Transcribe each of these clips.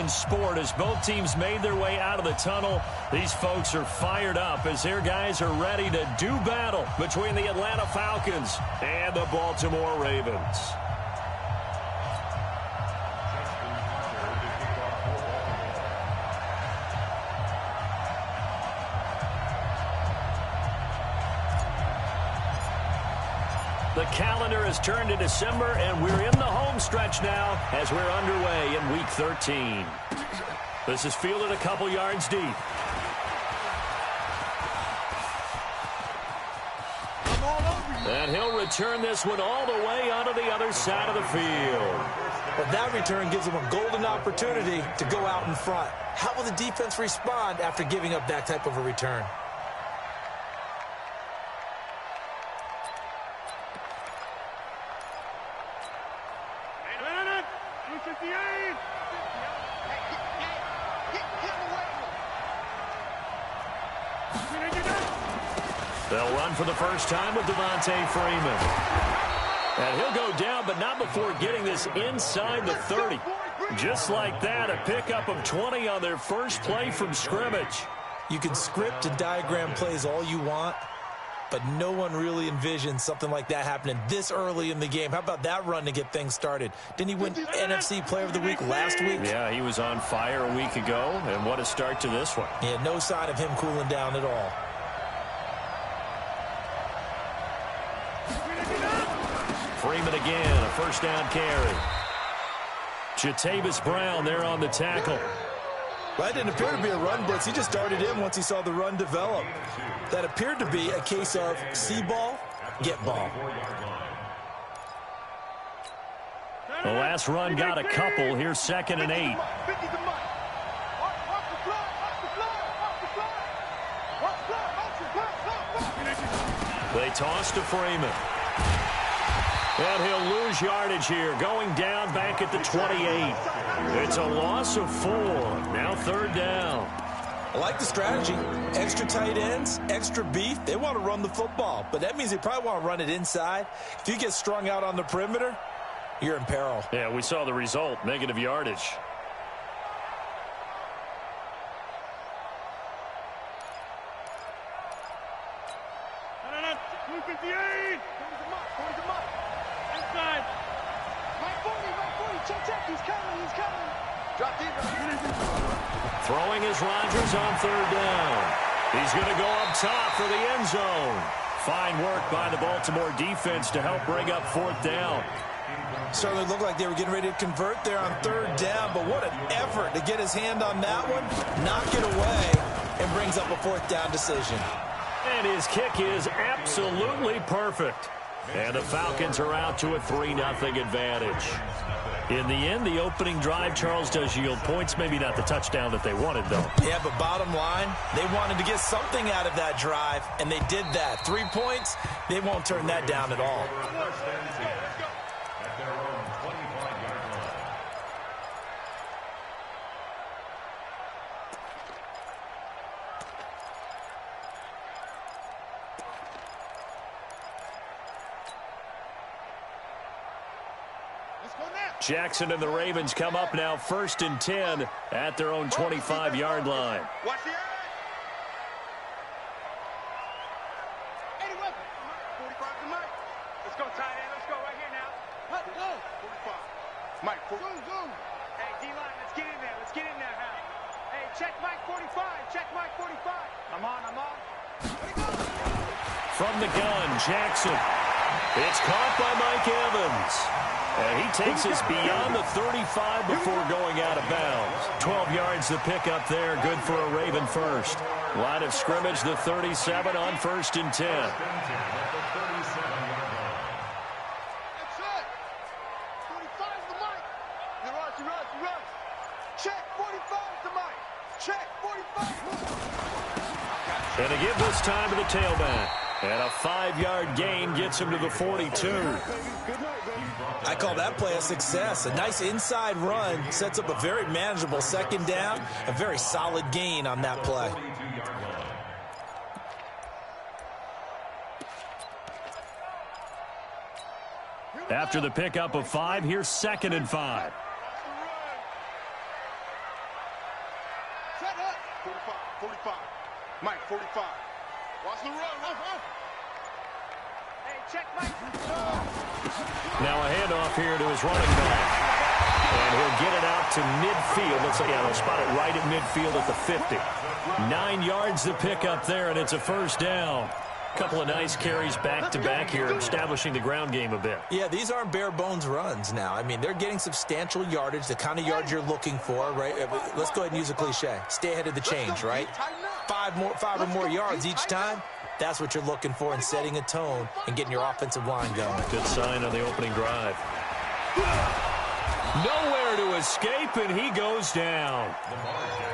in sport as both teams made their way out of the tunnel. These folks are fired up as their guys are ready to do battle between the Atlanta Falcons and the Baltimore Ravens. The calendar has turned to December, and we're in the home stretch now as we're underway in Week 13. This is fielded a couple yards deep. And he'll return this one all the way onto the other side of the field. But that return gives him a golden opportunity to go out in front. How will the defense respond after giving up that type of a return? They'll run for the first time with Devontae Freeman. And he'll go down, but not before getting this inside the 30. Just like that, a pickup of 20 on their first play from scrimmage. You can script and diagram plays all you want, but no one really envisions something like that happening this early in the game. How about that run to get things started? Didn't he win NFC Player of the Week last week? Yeah, he was on fire a week ago, and what a start to this one. Yeah, no sign of him cooling down at all. Freeman again, a first down carry. Jatavis Brown there on the tackle. Well, that didn't appear to be a run blitz. He just darted in once he saw the run develop. That appeared to be a case of see ball, get ball. The last run got a couple. Here's 2nd and 8. They toss to Freeman. And he'll lose yardage here, going down back at the 28. It's a loss of 4. Now 3rd down. I like the strategy. Extra tight ends, extra beef. They want to run the football, but that means they probably want to run it inside. If you get strung out on the perimeter, you're in peril. Yeah, we saw the result, negative yardage. Throwing is Rodgers on 3rd down. He's going to go up top for the end zone. Fine work by the Baltimore defense to help bring up 4th down. Certainly looked like they were getting ready to convert there on 3rd down, but what an effort to get his hand on that one, knock it away, and brings up a 4th down decision. And his kick is absolutely perfect. And the Falcons are out to a 3-0 advantage. In the end, the opening drive, Charles, does yield points. Maybe not the touchdown that they wanted, though. Yeah, but bottom line, they wanted to get something out of that drive, and they did that. 3 points, they won't turn that down at all. Jackson and the Ravens come up now 1st and 10 at their own 25-yard line. Watch the 45 to Mike. Let's go, tight end. Let's go right here now. Let's go. 45. Mike, zoom. Hey, D-line, let's get in there. Let's get in there, Hal. Hey, check Mike 45. Check Mike 45. I'm on. From the gun, Jackson. It's caught by Mike Evans. And he takes us beyond the 35 before going out of bounds. 12 yards to pick up there. Good for a Raven first. Line of scrimmage, the 37 on 1st and 10. That's it. 45 to Mike. You run. Check 45 to Mike. Check 45. And to give this time to the tailback. And a 5-yard gain gets him to the 42. I call that play a success. A nice inside run sets up a very manageable 2nd down. A very solid gain on that play. After the pickup of 5, here's 2nd and 5. 45, 45. Mike, 45. Watch the run. Hey, check Mike. Now a handoff here to his running back. And he'll get it out to midfield. They'll spot it right at midfield at the 50. 9 yards to pick up there, and it's a first down. Couple of nice carries back-to-back here, establishing the ground game a bit. Yeah, these aren't bare-bones runs now. I mean, they're getting substantial yardage, the kind of yards you're looking for, right? Let's go ahead and use a cliche. Stay ahead of the change, right? Five or more yards each time. That's what you're looking for in setting a tone and getting your offensive line going. Good sign on the opening drive. Nowhere to escape, and he goes down.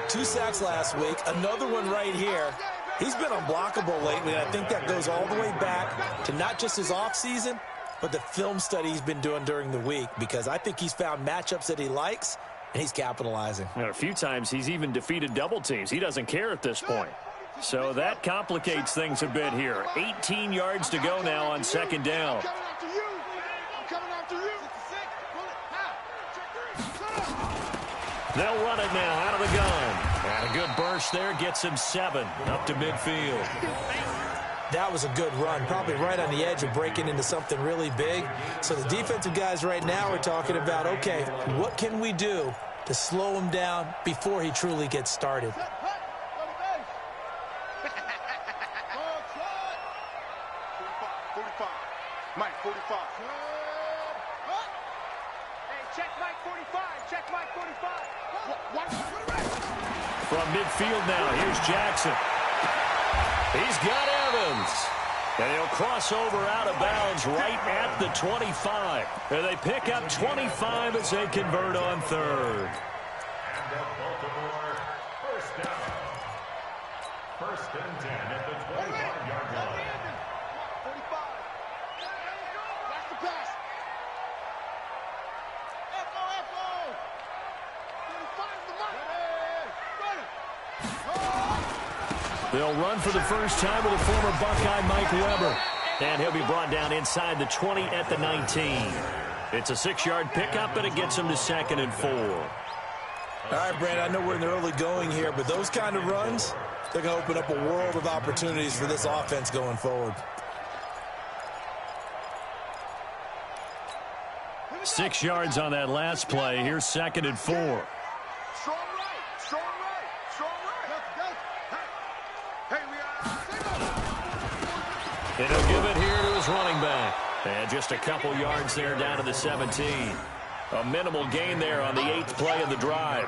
2 sacks last week, another one right here. He's been unblockable lately, and I think that goes all the way back to not just his offseason, but the film study he's been doing during the week, because I think he's found matchups that he likes, and he's capitalizing. And a few times he's even defeated double teams. He doesn't care at this point. So that complicates things a bit here. 18 yards to go now on second down. They'll run it now out of the gun. And a good burst there gets him 7 up to midfield. That was a good run, probably right on the edge of breaking into something really big. So the defensive guys right now are talking about, okay, what can we do to slow him down before he truly gets started? 45. Mike, 45. Hey, check Mike 45. Check Mike 45. From midfield now, here's Jackson. He's got Evans. And he'll cross over out of bounds right at the 25. And they pick up 25 as they convert on third. First and 10 at the 25-yard line. 45. Watch the pass. Echo. 45 the mark. They'll run for the first time with a former Buckeye, Mike Weber. And he'll be brought down inside the 20 at the 19. It's a 6-yard pickup, and it gets him to 2nd and 4. All right, Brandon, I know we're in the early going here, but those kind of runs, they're going to open up a world of opportunities for this offense going forward. 6 yards on that last play. Here's 2nd and 4. Strong right. Hey, we are. And he'll give it here to his running back. And just a couple yards there down to the 17. A minimal gain there on the 8th play of the drive.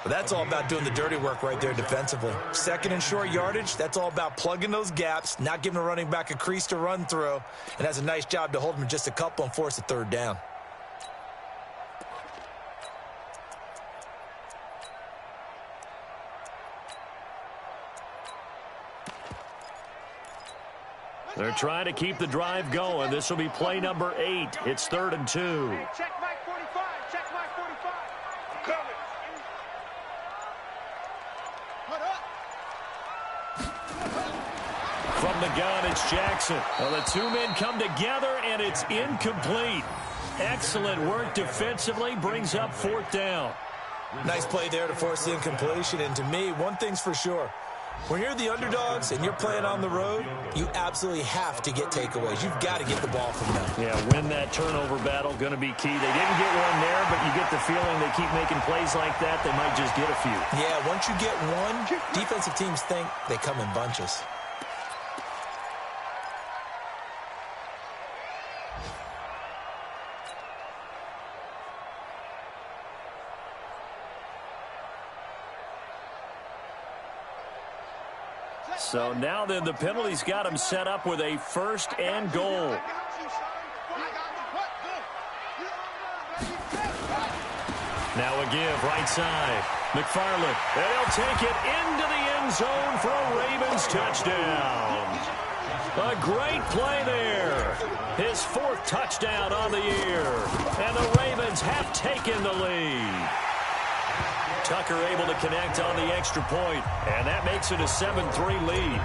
But that's all about doing the dirty work right there defensively. 2nd and short yardage, that's all about plugging those gaps, not giving a running back a crease to run through, and has a nice job to hold him just a couple and force a 3rd down. They're trying to keep the drive going. This will be play number 8. It's 3rd and 2. Hey, check Mike 45. Check Mike 45. Coming. From the gun, it's Jackson. Well, the 2 men come together, and it's incomplete. Excellent work defensively, brings up 4th down. Nice play there to force the incompletion, and to me, one thing's for sure. When you're the underdogs and you're playing on the road, you absolutely have to get takeaways. You've got to get the ball from them. Yeah, win that turnover battle, going to be key. They didn't get one there, but you get the feeling they keep making plays like that, they might just get a few. Yeah, once you get one, defensive teams think they come in bunches. So now then, the penalty's got him set up with a 1st and goal. Now a give, right side. McFarland, and he'll take it into the end zone for a Ravens touchdown. A great play there. His 4th touchdown on the year. And the Ravens have taken the lead. Tucker able to connect on the extra point, and that makes it a 7-3 lead.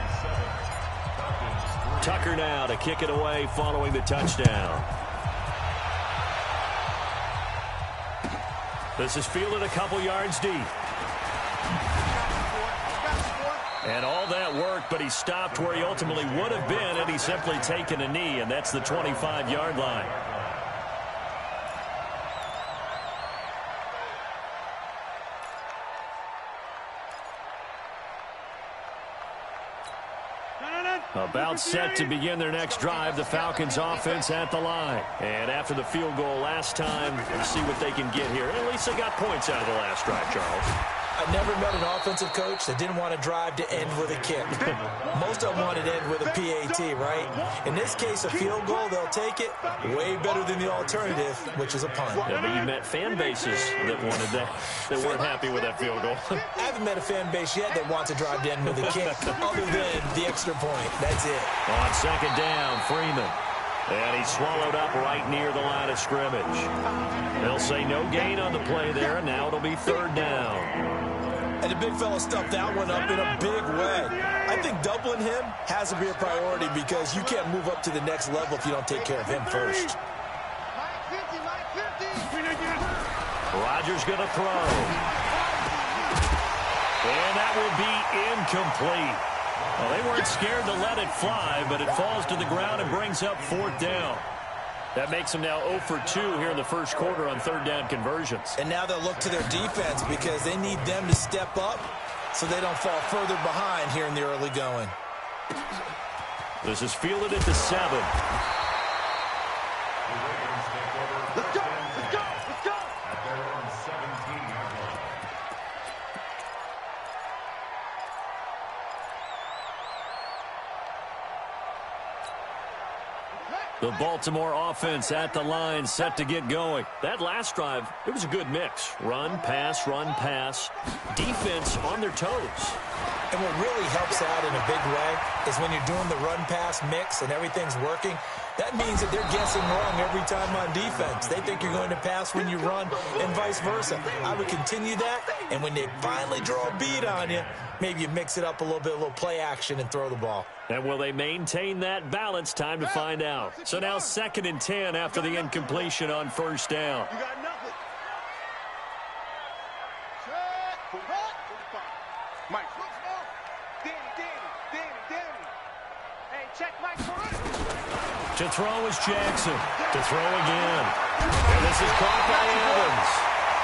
Tucker now to kick it away following the touchdown. This is fielded a couple yards deep. And all that work, but he stopped where he ultimately would have been had he simply taken a knee, and that's the 25-yard line. About set to begin their next drive, the Falcons offense at the line. And after the field goal last time, let's see what they can get here. At least they got points out of the last drive, Charles. I never met an offensive coach that didn't want to drive to end with a kick. Most of them wanted to end with a PAT, right? In this case, a field goal, they'll take it. Way better than the alternative, which is a punt. Yeah, but you met fan bases that wanted that, that weren't happy with that field goal. I haven't met a fan base yet that wants to drive to end with a kick, other than the extra point. That's it. On second down, Freeman. And he's swallowed up right near the line of scrimmage. They'll say no gain on the play there. Now it'll be third down. And the big fella stuffed that one up in a big way. I think doubling him has to be a priority because you can't move up to the next level if you don't take care of him first. Rodgers going to throw. And that will be incomplete. Well, they weren't scared to let it fly, but it falls to the ground and brings up fourth down. That makes them now 0 for 2 here in the first quarter on third down conversions. And now they'll look to their defense because they need them to step up so they don't fall further behind here in the early going. This is fielded at the 7. Let's go, let's go, let's go. At their own 17-yard line. The Baltimore offense at the line, set to get going. That last drive, it was a good mix. Run, pass, defense on their toes. And what really helps out in a big way is when you're doing the run-pass mix and everything's working, that means that they're guessing wrong every time on defense. They think you're going to pass when you run and vice versa. I would continue that, and when they finally draw a beat on you, maybe you mix it up a little bit, a little play action, and throw the ball. And will they maintain that balance? Time to find out. So now 2nd and 10 after the incompletion on first down. You got nothing. Mike. Danny. Hey, check Mike for it. To throw is Jackson. To throw again. And this is caught by Evans.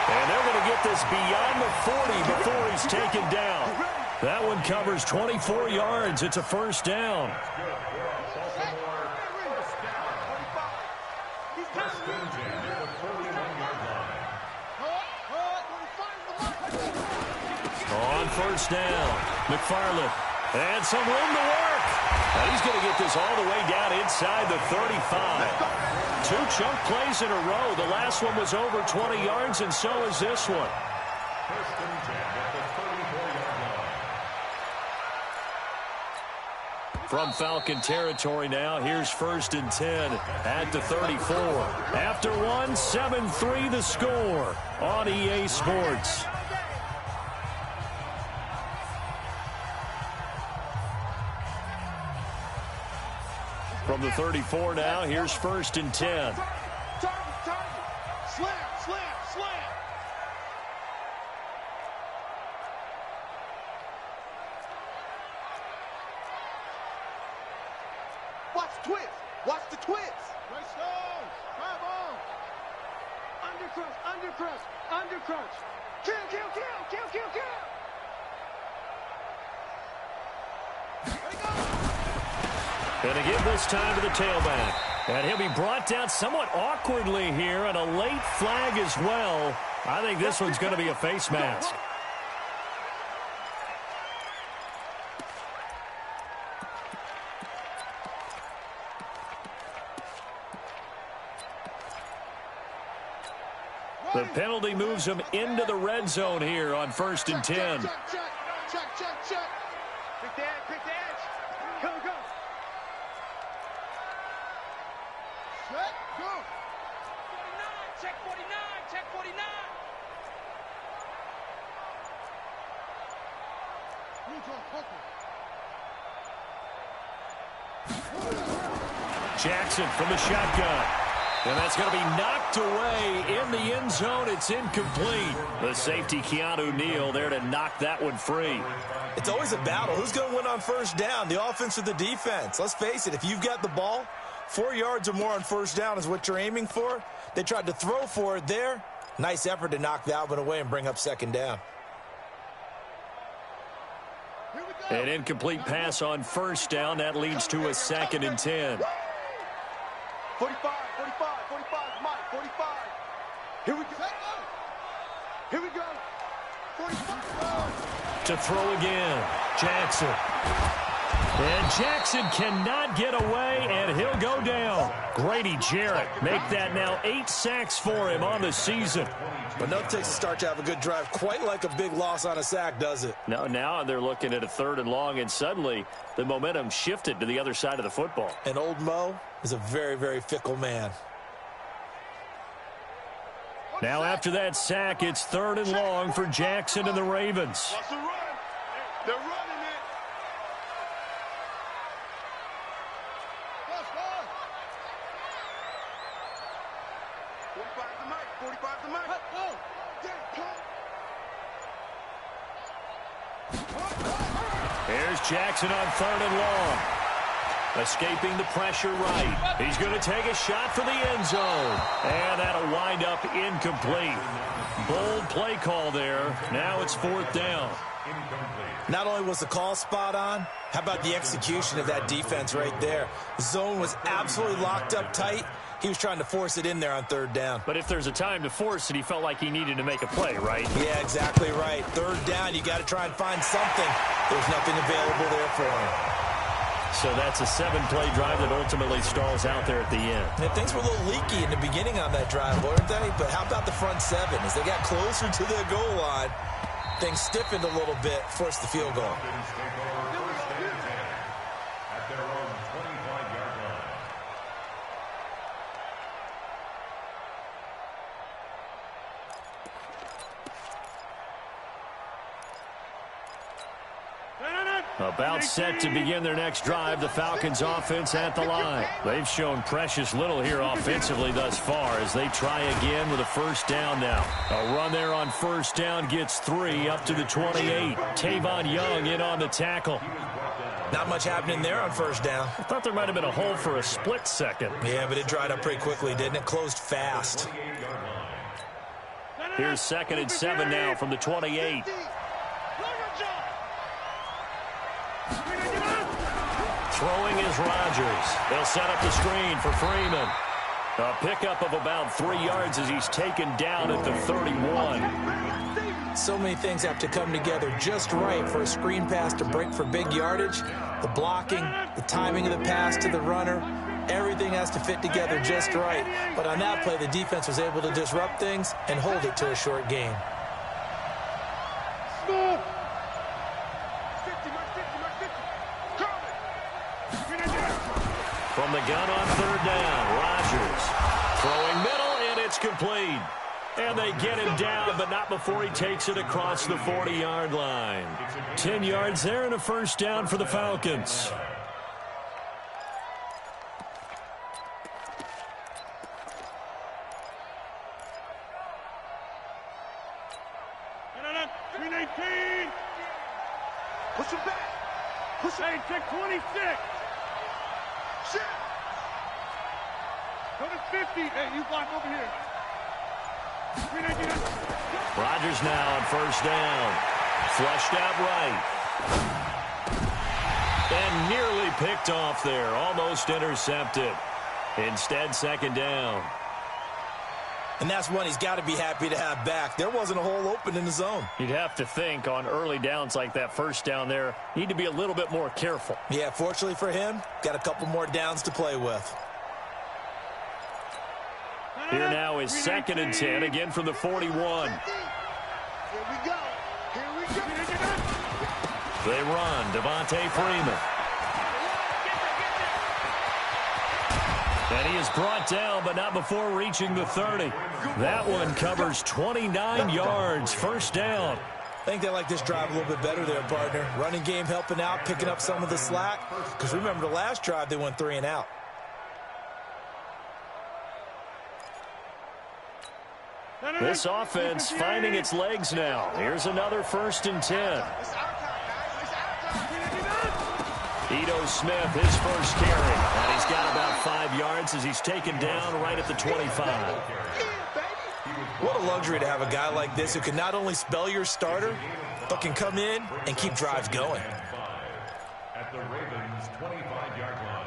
And they're going to get this beyond the 40 before he's taken down. That one covers 24 yards. It's a first down. On first down, McFarland. And some room to work. And he's going to get this all the way down inside the 35. 2 chunk plays in a row. The last one was over 20 yards, and so is this one. First and 10 at the 34-yard line. From Falcon territory now, here's 1st and 10 at the 34. After one, 7-3 the score on EA Sports. From the 34 now, here's 1st and 10. Slam. Watch the twist. Right stone. Drive on. Undercrunch. Kill. And to give this time to the tailback. And he'll be brought down somewhat awkwardly here, and a late flag as well. I think this one's going to be a face mask. The penalty moves him into the red zone here on 1st and 10. Check. Pick the edge. Go. Set, go. 49, check 49. Jackson from the shotgun. And that's going to be knocked away in the end zone. It's incomplete. The safety, Keanu Neal, there to knock that one free. It's always a battle. Who's going to win on first down, the offense or the defense? Let's face it, if you've got the ball, 4 yards or more on first down is what you're aiming for. They tried to throw for it there. Nice effort to knock that one away and bring up second down. An incomplete pass on first down. That leads to a 2nd and 10. 45, Mike, 45. Here we go. Here we go. 45. To throw again, Jackson. And Jackson cannot get away, and he'll go down. Grady Jarrett make that now 8 sacks for him on the season. But no, it takes a start to have a good drive. Quite like a big loss on a sack, does it? Now they're looking at a 3rd and long, and suddenly the momentum shifted to the other side of the football. And old Mo is a very, very fickle man. Now after that sack, it's 3rd and long for Jackson and the Ravens. Watch the run. They're running it. Watch, watch. 45 to Mike. 45 to Mike. Here's Jackson on 3rd and long. Escaping the pressure right. He's going to take a shot for the end zone. And that'll wind up incomplete. Bold play call there. Now it's 4th down. Not only was the call spot on, how about the execution of that defense right there? The zone was absolutely locked up tight. He was trying to force it in there on 3rd down. But if there's a time to force it, he felt like he needed to make a play, right? Yeah, exactly right. 3rd down, you got to try and find something. There's nothing available there for him. So that's a 7-play drive that ultimately stalls out there at the end. And things were a little leaky in the beginning on that drive, weren't they? But how about the front 7? As they got closer to their goal line, things stiffened a little bit, forced the field goal. At their own 25-yard line. About set to begin their next drive, the Falcons offense at the line. They've shown precious little here offensively thus far as they try again with a 1st down now. A run there on 1st down gets 3 up to the 28. Tavon Young in on the tackle. Not much happening there on 1st down. I thought there might have been a hole for a split second. Yeah, but it dried up pretty quickly, didn't it? Closed fast. Here's 2nd and 7 now from the 28. Throwing is Rodgers. They'll set up the screen for Freeman. A pickup of about 3 yards as he's taken down at the 31. So many things have to come together just right for a screen pass to break for big yardage. The blocking, the timing of the pass to the runner, everything has to fit together just right. But on that play, the defense was able to disrupt things and hold it to a short gain. From the gun on 3rd down, Rodgers throwing middle, and it's complete. And they get him down, but not before he takes it across the 40-yard line. 10 yards there and a 1st down for the Falcons. Push him back. Push him. Hey, check 26. Shit. Go to 50. Hey, you block over here. Rodgers now on 1st down. Flushed out right. And nearly picked off there. Almost intercepted. Instead, 2nd down. And that's one he's got to be happy to have back. There wasn't a hole open in the zone. You'd have to think on early downs like that 1st down there, need to be a little bit more careful. Yeah, fortunately for him, got a couple more downs to play with. Here now is 2nd and 10, again from the 41. Here we go. Here we go. They run. Devontae Freeman. And he is brought down, but not before reaching the 30. That one covers 29 yards. 1st down. I think they like this drive a little bit better there, partner. Running game helping out, picking up some of the slack. Because remember, the last drive, they went 3 and out. This offense finding its legs now. Here's another 1st and 10. Ito Smith, his first carry. And he's got about 5 yards as he's taken down right at the 25. What a luxury to have a guy like this who can not only spell your starter, but can come in and keep drives going. At the Ravens' 25-yard line.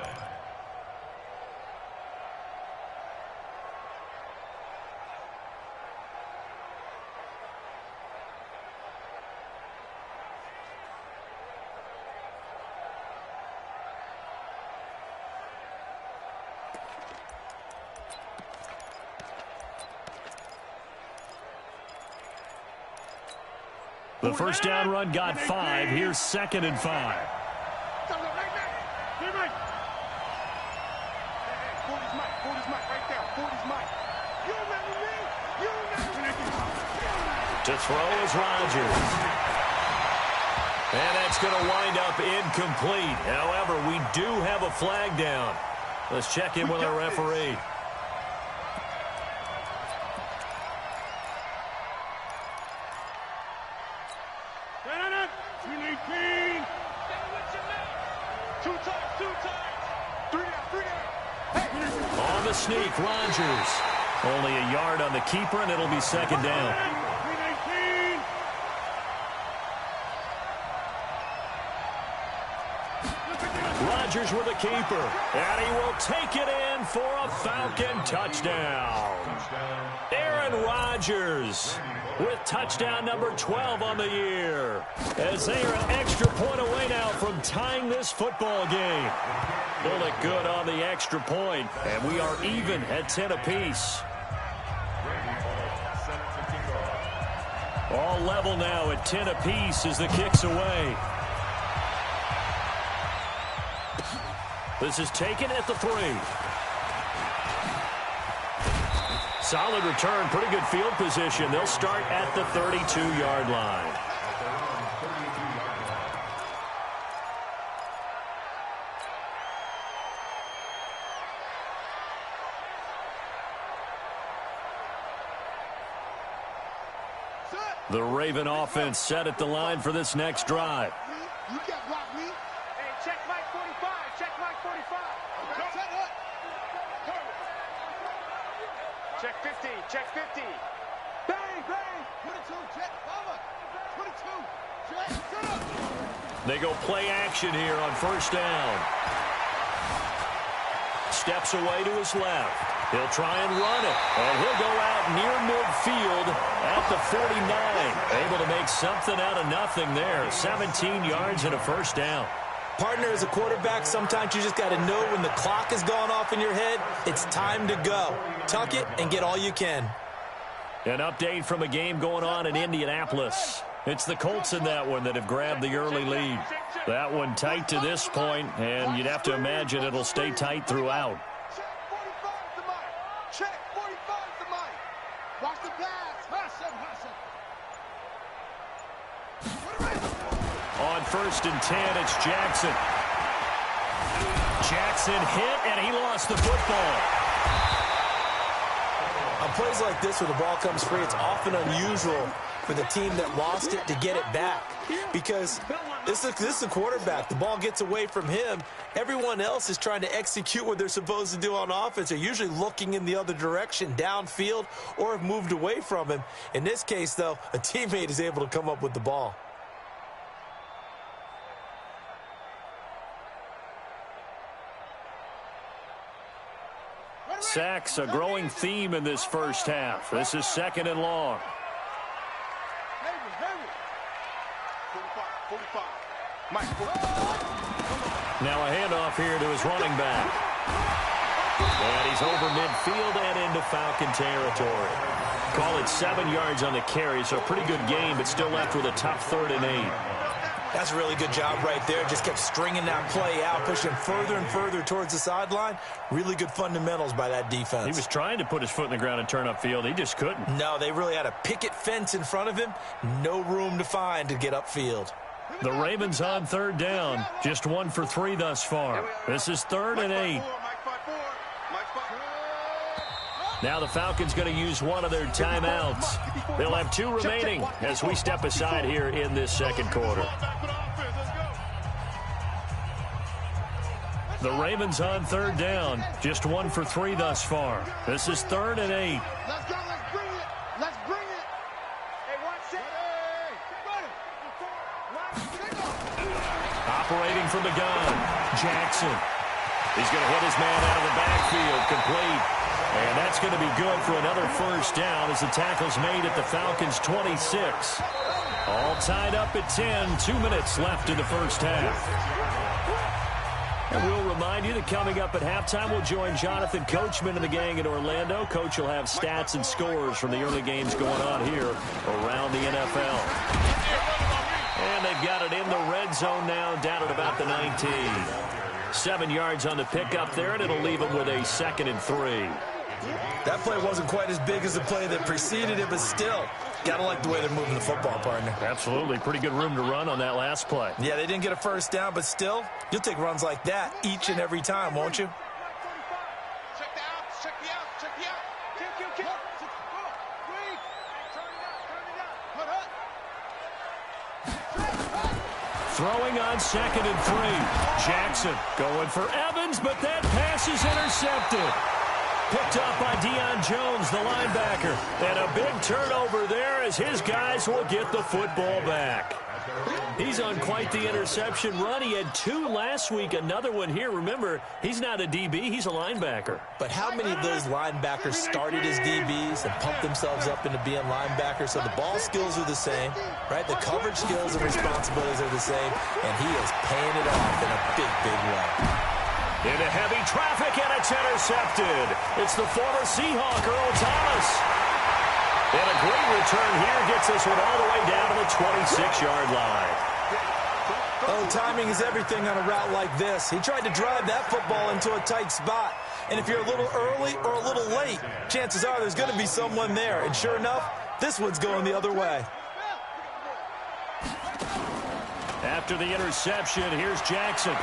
The first down run got 5. Here's 2nd and 5. To throw is Rodgers. And that's going to wind up incomplete. However, we do have a flag down. Let's check in with our referee. On the sneak, Rodgers. Only a yard on the keeper, and it'll be 2nd down. Rodgers with a keeper, and he will take it in for a Falcon touchdown. Aaron Rodgers with touchdown number 12 on the year, as they are an extra point away now from tying this football game. Pulled it good on the extra point, and we are even at 10 apiece. All level now at 10 apiece as the kick's away. This is taken at the 3. Solid return, pretty good field position. They'll start at the 32-yard line. The Raven offense set at the line for this next drive. You can't block me. Hey, check Mike 45. Check Mike 45. Set up. Check 50. Check 50. Bang, bang. 22. Check. Over. 22. Check. Set up. They go play action here on 1st down. Steps away to his left. He'll try and run it, and he'll go out near midfield at the 49. Able to make something out of nothing there. 17 yards and a 1st down. Partner, as a quarterback, sometimes you just got to know when the clock has gone off in your head, it's time to go. Tuck it and get all you can. An update from a game going on in Indianapolis. It's the Colts in that one that have grabbed the early lead. That one tight to this point, and you'd have to imagine it'll stay tight throughout. Check 45 to Mike. Watch the pass. On 1st and 10, it's Jackson. Jackson hit, and he lost the football. On plays like this where the ball comes free, it's often unusual for the team that lost it to get it back, because this is a quarterback. The ball gets away from him. Everyone else is trying to execute what they're supposed to do on offense. They're usually looking in the other direction, downfield, or have moved away from him. In this case, though, a teammate is able to come up with the ball. Sacks, a growing theme in this first half. This is 2nd and long. 45. Mike, 45. Now a handoff here to his running back. And he's over midfield and into Falcon territory. Call it 7 yards on the carry, so a pretty good game, but still left with a tough 3rd and 8. That's a really good job right there. Just kept stringing that play out, pushing further and further towards the sideline. Really good fundamentals by that defense. He was trying to put his foot in the ground and turn upfield. He just couldn't. No, they really had a picket fence in front of him. No room to find to get upfield. The Ravens on 3rd down. Just 1 for 3 thus far. This is 3rd and 8. Now the Falcons going to use one of their timeouts. They'll have 2 remaining as we step aside here in this second quarter. The Ravens on 3rd down. Just 1 for 3 thus far. This is 3rd and 8. Let's go. Let's bring it. Let's bring it. Hey, watch it. Operating from the gun. Jackson. He's going to hit his man out of the backfield. Complete. And that's going to be good for another first down as the tackle's made at the Falcons' 26. All tied up at 10. 2 minutes left in the first half. And we'll remind you that coming up at halftime, we'll join Jonathan Coachman and the gang in Orlando. Coach will have stats and scores from the early games going on here around the NFL. And they've got it in the red zone now, down at about the 19. 7 yards on the pickup there, and it'll leave them with a 2nd and 3. That play wasn't quite as big as the play that preceded it, but still, got to like the way they're moving the football, partner. Absolutely. Pretty good room to run on that last play. Yeah, they didn't get a first down, but still, you'll take runs like that each and every time, won't you? Check the out. Check the out. Check the out. Kick. Throwing on 2nd and 3. Jackson going for Evans, but that pass is intercepted. Picked up by Deion Jones, the linebacker. And a big turnover there as his guys will get the football back. He's on quite the interception run. He had 2 last week, another one here. Remember, he's not a DB, he's a linebacker. But how many of those linebackers started as DBs and pumped themselves up into being linebackers? So the ball skills are the same, right? The coverage skills and responsibilities are the same, and he is paying it off in a big, big way. Into heavy traffic, and it's intercepted. It's the former Seahawk, Earl Thomas. And a great return here gets this one all the way down to the 26-yard line. Oh, timing is everything on a route like this. He tried to drive that football into a tight spot. And if you're a little early or a little late, chances are there's going to be someone there. And sure enough, this one's going the other way. After the interception, here's Jackson.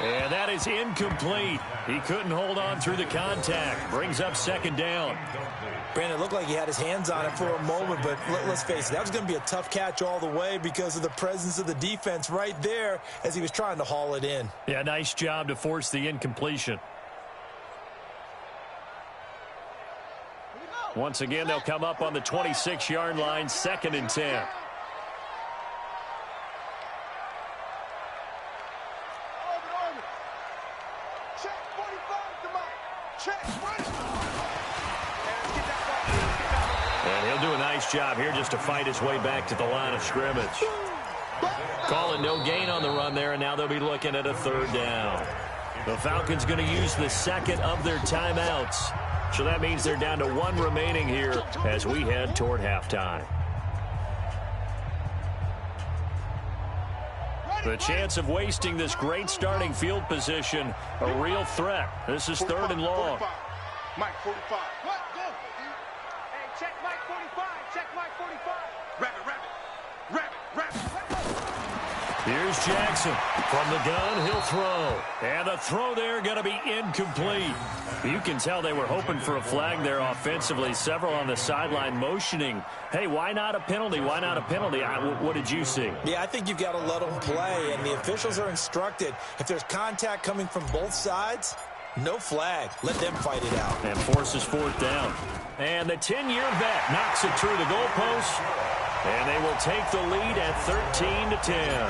And that is incomplete. He couldn't hold on through the contact. Brings up 2nd down. Brandon, it looked like he had his hands on it for a moment, but let's face it, that was going to be a tough catch all the way because of the presence of the defense right there as he was trying to haul it in. Yeah, nice job to force the incompletion. Once again, they'll come up on the 26-yard line, 2nd and 10. And he'll do a nice job here just to fight his way back to the line of scrimmage. Calling no gain on the run there, and now they'll be looking at a 3rd down. The Falcons going to use the 2nd of their timeouts. So that means they're down to 1 remaining here as we head toward halftime. The chance of wasting this great starting field position, a real threat. This is 3rd and long. Mike 45. What? Go. Hey, check Mike 45. Check Mike 45. Rabbit. Here's Jackson. From the gun, he'll throw. And the throw there going to be incomplete. You can tell they were hoping for a flag there offensively. Several on the sideline motioning. Hey, why not a penalty? Why not a penalty? What did you see? Yeah, I think you've got to let them play, and the officials are instructed. If there's contact coming from both sides, no flag. Let them fight it out. And forces 4th down. And the 10-year vet knocks it through the goalpost. And they will take the lead at 13-10.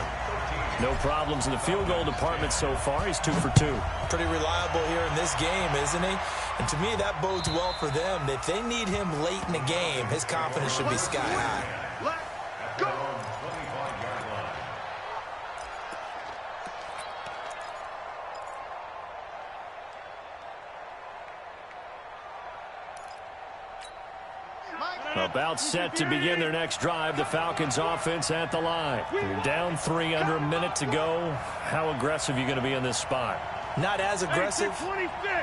No problems in the field goal department so far. He's 2 for 2. Pretty reliable here in this game, isn't he? And to me, that bodes well for them. If they need him late in the game, his confidence should be sky high. Let's go. About set to begin their next drive. The Falcons offense at the line. Down 3, under a minute to go. How aggressive are you going to be in this spot? Not as aggressive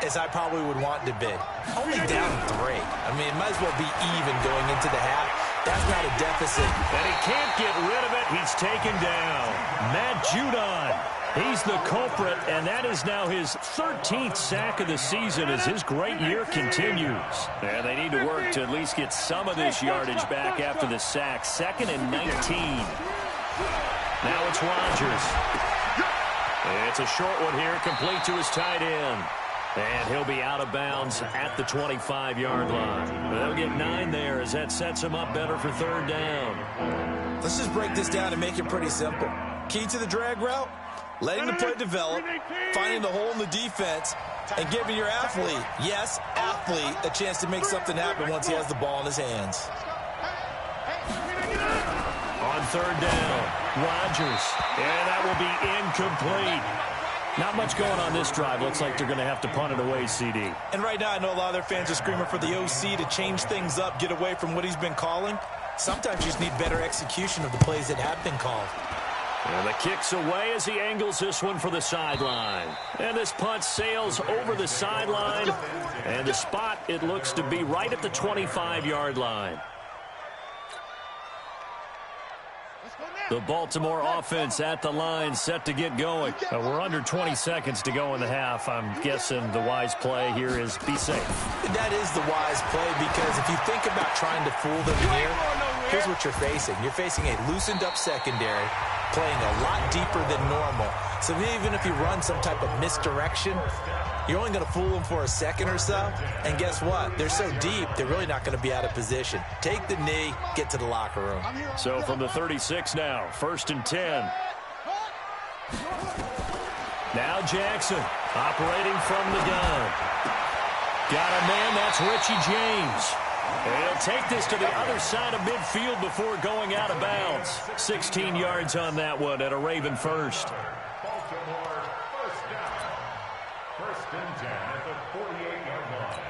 as I probably would want to be. Only down 3. I mean, it might as well be even going into the half. That's not a deficit. And he can't get rid of it. He's taken down. Matt Judon. He's the culprit, and that is now his 13th sack of the season as his great year continues. And they need to work to at least get some of this yardage back after the sack. 2nd and 19. Now it's Rodgers. It's a short one here, complete to his tight end. And he'll be out of bounds at the 25-yard line. They'll get 9 there as that sets him up better for 3rd down. Let's just break this down and make it pretty simple. Key to the drag route, letting the play develop, finding the hole in the defense, and giving your athlete, yes, athlete, a chance to make something happen once he has the ball in his hands. On 3rd down, Rodgers. And that will be incomplete. Not much going on this drive. Looks like they're going to have to punt it away, CD. And right now, I know a lot of their fans are screaming for the OC to change things up, get away from what he's been calling. Sometimes you just need better execution of the plays that have been called. And the kick's away as he angles this one for the sideline. And this punt sails over the sideline. And the spot, it looks to be right at the 25-yard line. The Baltimore offense at the line, set to get going. We're under 20 seconds to go in the half. I'm guessing the wise play here is be safe. That is the wise play, because if you think about trying to fool them here, here's what you're facing. You're facing a loosened-up secondary, playing a lot deeper than normal. So even if you run some type of misdirection, you're only going to fool them for a second or so. And guess what? They're so deep, they're really not going to be out of position. Take the knee, get to the locker room. So from the 36 now, 1st and 10. Now Jackson operating from the gun. Got a man, that's Richie James. And he'll take this to the other side of midfield before going out of bounds. 16 yards on that one at a Raven first. Baltimore, 1st down. 1st and 10 at the 48-yard line.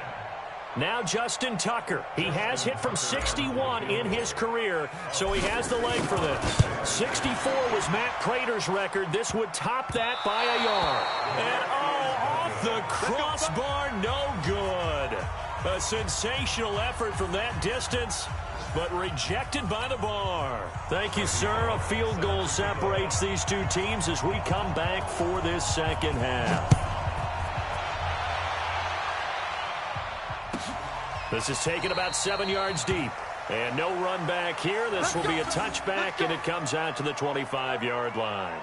Now Justin Tucker. He has hit from 61 in his career, so he has the leg for this. 64 was Matt Prater's record. This would top that by a yard. And off the crossbar, no good. A sensational effort from that distance, but rejected by the bar. Thank you, sir. A field goal separates these two teams as we come back for this 2nd half. This is taken about 7 yards deep. And no run back here. This will be a touchback, and it comes out to the 25-yard line.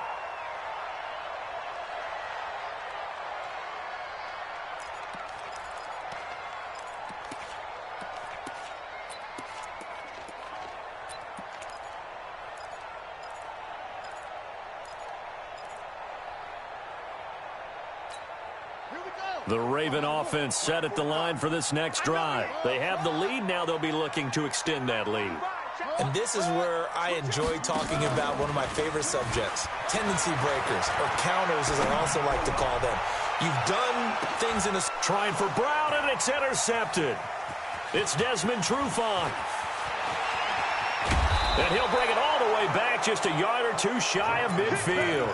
The Raven offense set at the line for this next drive. They have the lead. Now they'll be looking to extend that lead. And this is where I enjoy talking about one of my favorite subjects, tendency breakers, or counters as I also like to call them. You've done things in a... Trying for Brown, and it's intercepted. It's Desmond Trufant. And he'll bring it all the way back, just a yard or two shy of midfield.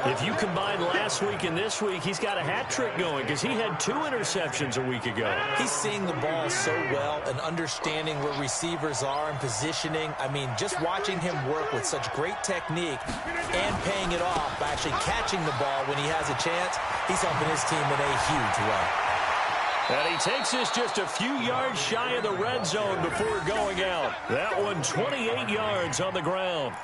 If you combine last week and this week, he's got a hat trick going because he had 2 interceptions a week ago. He's seeing the ball so well and understanding where receivers are and positioning. I mean, just watching him work with such great technique and paying it off by actually catching the ball when he has a chance, he's helping his team in a huge way. And he takes this just a few yards shy of the red zone before going out. That one 28 yards on the ground.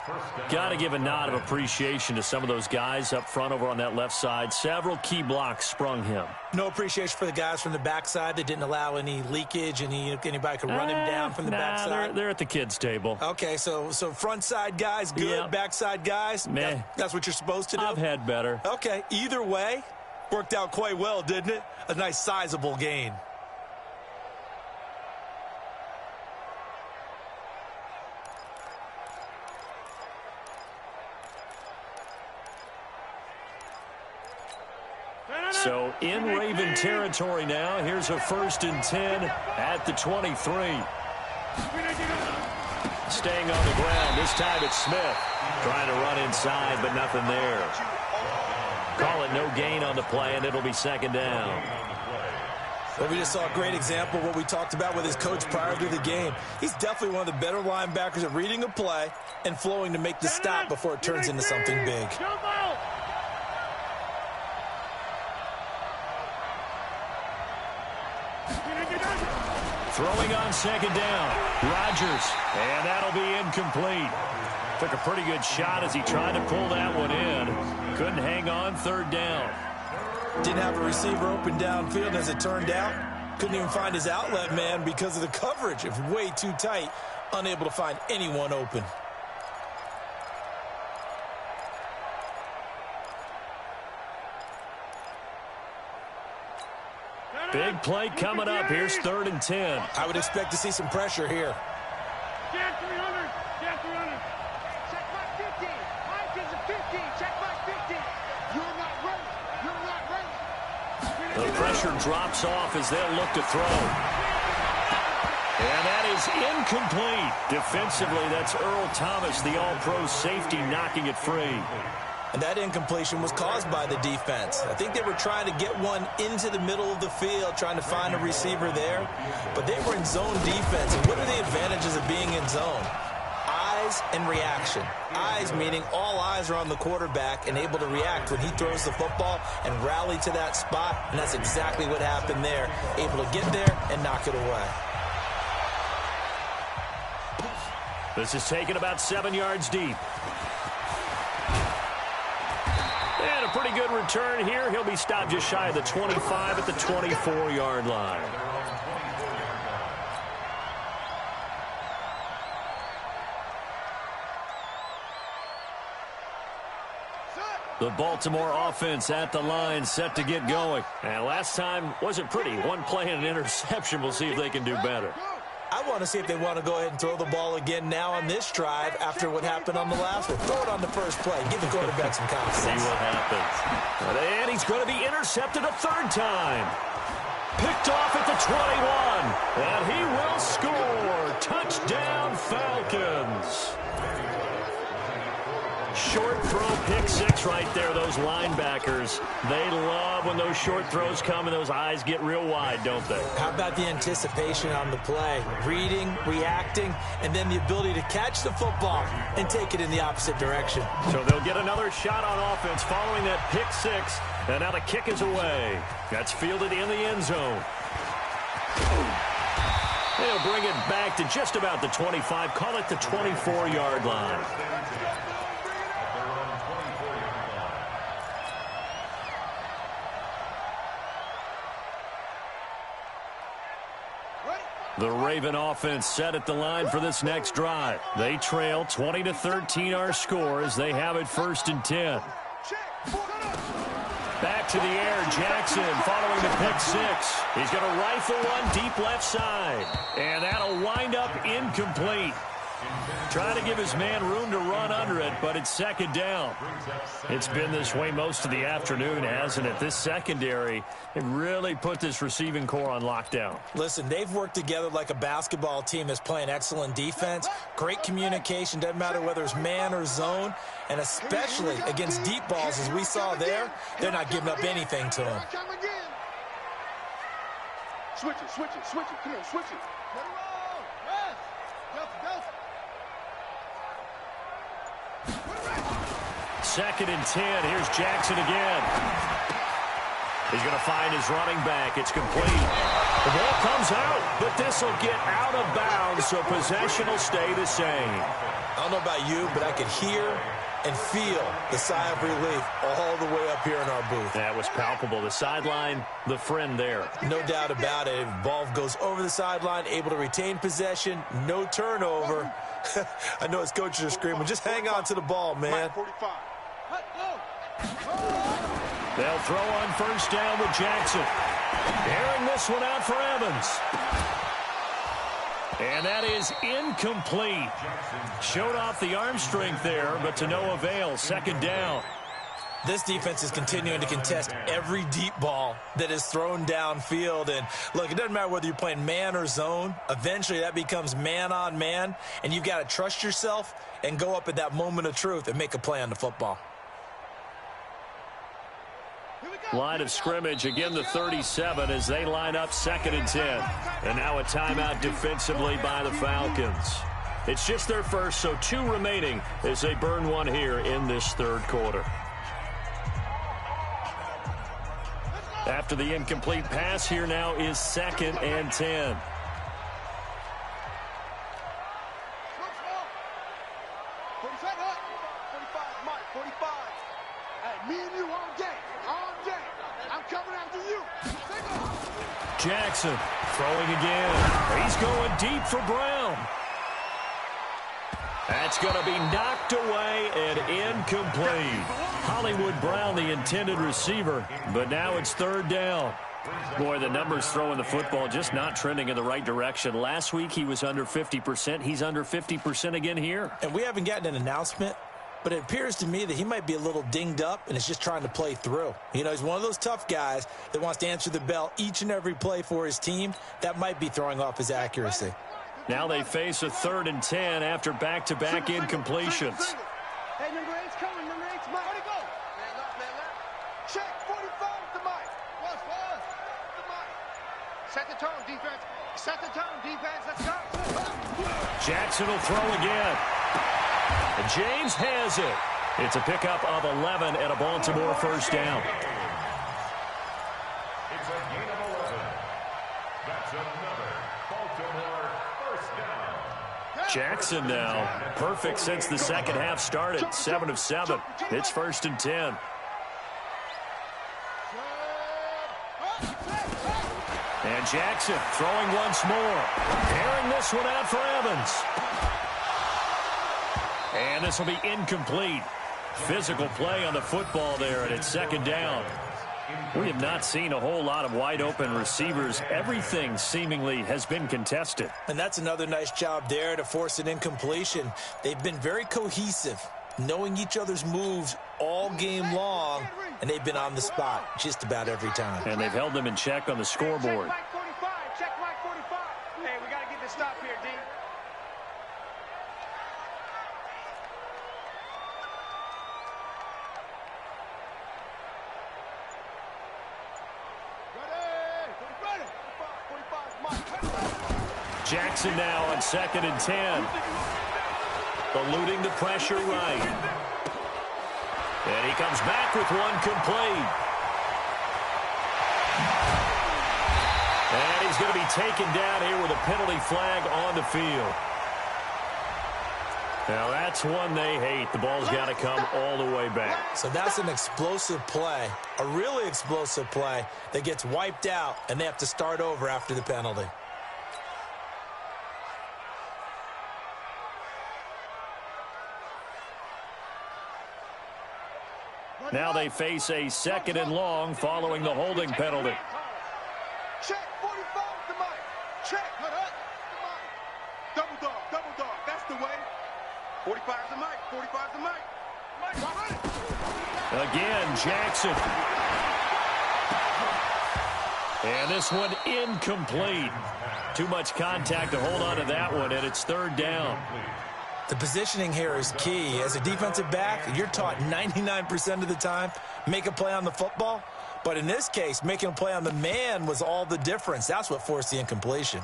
Got to give a nod of appreciation to some of those guys up front over on that left side. Several key blocks sprung him. No appreciation for the guys from the backside that didn't allow any leakage and anybody could run him down from the backside. They're at the kids' table. Okay, so front side guys good, Yep. backside guys, Meh. that's what you're supposed to do? I've had better. Okay, either way, worked out quite well, didn't it? A nice sizable gain. So in Raven territory now, here's a 1st and 10 at the 23. Staying on the ground, this time it's Smith. Trying to run inside, but nothing there. Call it no gain on the play, and it'll be 2nd down. Well, we just saw a great example of what we talked about with his coach prior to the game. He's definitely one of the better linebackers at reading a play and flowing to make the stop before it turns into something big. Throwing on second down. Rodgers. And that'll be incomplete. Took a pretty good shot as he tried to pull that one in. Couldn't hang on third down. Didn't have a receiver open downfield as it turned out. Couldn't even find his outlet man because of the coverage. It was way too tight. Unable to find anyone open. Big play coming up. Here's 3rd and 10. I would expect to see some pressure here. Get 300. Get 300. Check my 50. Mike is a 50. Check my 50. You're not ready. You're not ready. The pressure drops off as they'll look to throw. And that is incomplete. Defensively, that's Earl Thomas, the all-pro safety, knocking it free. And that incompletion was caused by the defense. I think they were trying to get one into the middle of the field, trying to find a receiver there. But they were in zone defense. And what are the advantages of being in zone? Eyes and reaction. Eyes meaning all eyes are on the quarterback and able to react when he throws the football and rally to that spot. And that's exactly what happened there. Able to get there and knock it away. This is taken about 7 yards deep. And a pretty good return here. He'll be stopped just shy of the 25 at the 24-yard line. The Baltimore offense at the line, set to get going. And last time wasn't pretty. One play and an interception. We'll see if they can do better. I want to see if they want to go ahead and throw the ball again now on this drive after what happened on the last one. Throw it on the first play. Give the quarterback some confidence. See what happens. And he's going to be intercepted a 3rd time. Picked off at the 21. And he will score. Touchdown, Falcons. Short throw, pick 6 right there, those linebackers. They love when those short throws come and those eyes get real wide, don't they? How about the anticipation on the play? Reading, reacting, and then the ability to catch the football and take it in the opposite direction. So they'll get another shot on offense following that pick 6. And now the kick is away. That's fielded in the end zone. They'll bring it back to just about the 25. Call it the 24-yard line. The Raven offense set at the line for this next drive. They trail 20-13 our score as they have it 1st and 10. Back to the air, Jackson following the pick 6. He's going to rifle one deep left side. And that'll wind up incomplete. Trying to give his man room to run under it, but it's 2nd down. It's been this way most of the afternoon, hasn't it? This secondary, it really put this receiving core on lockdown. Listen, they've worked together like a basketball team that's playing excellent defense. Great communication, doesn't matter whether it's man or zone. And especially against deep balls, as we saw there, they're not giving up anything to them. Switch it, switch it, switch it. Come on, switch it. Let it roll. Rest. Go. 2nd and 10. Here's Jackson again. He's going to find his running back. It's complete. The ball comes out, but this will get out of bounds, so possession will stay the same. I don't know about you, but I could hear and feel the sigh of relief all the way up here in our booth. That was palpable. The sideline, the friend there. No doubt about it. Ball goes over the sideline, able to retain possession, no turnover. I know his coaches are screaming, just hang on to the ball, man. They'll throw on 1st down with Jackson. Airing this one out for Evans. And that is incomplete. Showed off the arm strength there, but to no avail. 2nd down. This defense is continuing to contest every deep ball that is thrown downfield. And look, it doesn't matter whether you're playing man or zone. Eventually that becomes man on man, and you've got to trust yourself and go up at that moment of truth and make a play on the football. Line of scrimmage, again the 37 as they line up 2nd and 10. And now a timeout defensively by the Falcons. It's just their first, so 2 remaining as they burn one here in this 3rd quarter. After the incomplete pass, here now is 2nd and 10. 45, Mike, 45. Hey, me and you all day, all day. I'm coming after you. Jackson throwing again. He's going deep for Brown. That's going to be knocked away and incomplete. Hollywood Brown, the intended receiver, but now it's third down. Boy, the numbers throwing the football just not trending in the right direction. Last week he was under 50%. He's under 50% again here. And we haven't gotten an announcement, but it appears to me that he might be a little dinged up and is just trying to play through. You know, he's one of those tough guys that wants to answer the bell each and every play for his team. That might be throwing off his accuracy. Now they face a 3rd and 10 after back-to-back incompletions. Hey, number 8's coming. Number 8's Mike. Where'd he go? Man left. Check 45 to Mike. What's to Mike? Set the tone, defense. Set the tone, defense. Let's go. Jackson will throw again. And James has it. It's a pickup of 11 and a Baltimore first down. It's a gain of 11. That's another Baltimore first down. Jackson now perfect since the second half started. 7 of 7. It's 1st and 10. And Jackson throwing once more. Airing this one out for Evans. And this will be incomplete. Physical play on the football there, and it's 2nd down. We have not seen a whole lot of wide-open receivers. Everything seemingly has been contested. And that's another nice job there to force an incompletion. They've been very cohesive, knowing each other's moves all game long, and they've been on the spot just about every time. And they've held them in check on the scoreboard. Check Mike 45. Check Mike 45. Hey, we got to get the stop here, D. Jackson now on 2nd and 10. Eluding the pressure right. And he comes back with one complete. And he's going to be taken down here with a penalty flag on the field. Now that's one they hate. The ball's got to come all the way back. So that's an explosive play, a really explosive play that gets wiped out, and they have to start over after the penalty. Now they face a 2nd and long following the holding penalty. Check 45 to Mike. Check. Double dog. That's the way. 45 to Mike. 45 to Mike. Again, Jackson. And this one incomplete. Too much contact to hold on to that one, and it's 3rd down. The positioning here is key. As a defensive back, you're taught 99% of the time, make a play on the football. But in this case, making a play on the man was all the difference. That's what forced the incompletion.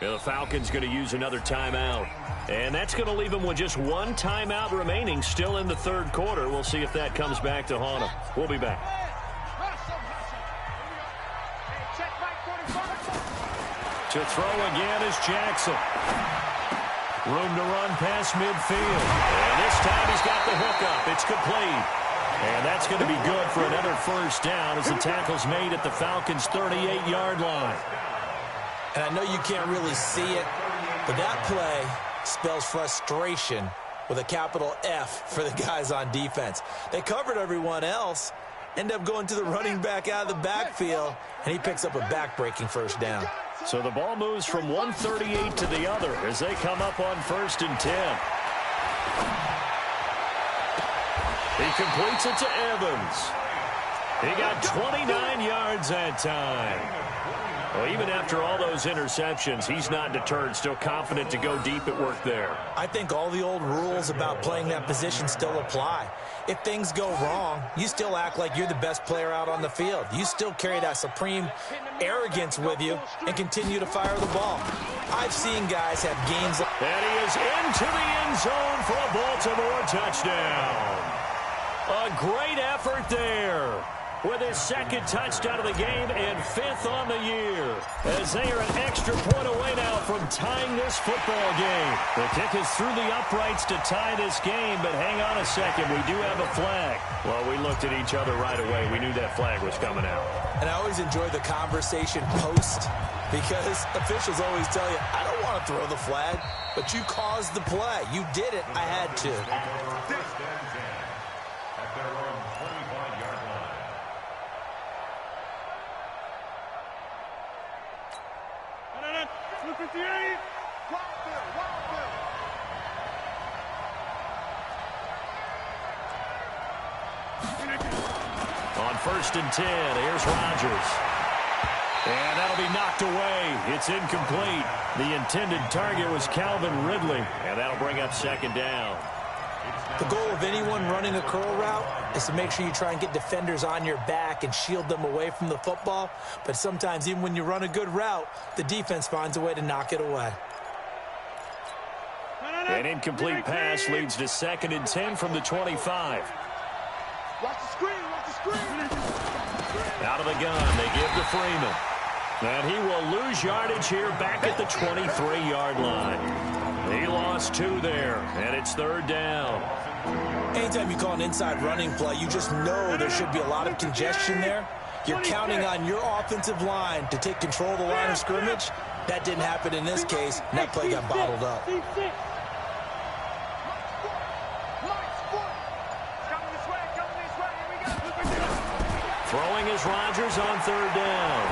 Yeah, the Falcons going to use another timeout. And that's going to leave them with just one timeout remaining still in the 3rd quarter. We'll see if that comes back to haunt them. We'll be back. To throw again is Jackson. Room to run past midfield. And this time he's got the hookup. It's complete. And that's going to be good for another first down as the tackle's made at the Falcons' 38-yard line. And I know you can't really see it, but that play spells frustration with a capital F for the guys on defense. They covered everyone else, end up going to the running back out of the backfield, and he picks up a back-breaking first down. So the ball moves from 138 to the other as they come up on 1st and 10. He completes it to Evans. He got 29 yards that time. Well, even after all those interceptions, he's not deterred, still confident to go deep at work there. I think all the old rules about playing that position still apply. If things go wrong, you still act like you're the best player out on the field. You still carry that supreme arrogance with you and continue to fire the ball. I've seen guys have games. And he is into the end zone for a Baltimore touchdown. A great effort there. with his second touchdown of the game and 5th on the year. As they are an extra point away now from tying this football game. The kick is through the uprights to tie this game, but hang on a second. We do have a flag. Well, we looked at each other right away. We knew that flag was coming out. And I always enjoy the conversation post because officials always tell you, I don't want to throw the flag, but you caused the play. You did it. I had to. At their own 25-yard line. On 1st and 10, here's Rodgers. And that'll be knocked away. It's incomplete. The intended target was Calvin Ridley. And that'll bring up 2nd down. The goal of anyone running a curl route is to make sure you try and get defenders on your back and shield them away from the football. But sometimes even when you run a good route, the defense finds a way to knock it away. An incomplete pass leads to 2nd and 10 from the 25. Watch the screen, watch the screen. Out of the gun, they give to Freeman. And he will lose yardage here back at the 23-yard line. He lost 2 there, and it's 3rd down. Anytime you call an inside running play, you just know there should be a lot of congestion there. You're counting on your offensive line to take control of the line of scrimmage. That didn't happen in this case, and that play got bottled up. Throwing is Rodgers on 3rd down.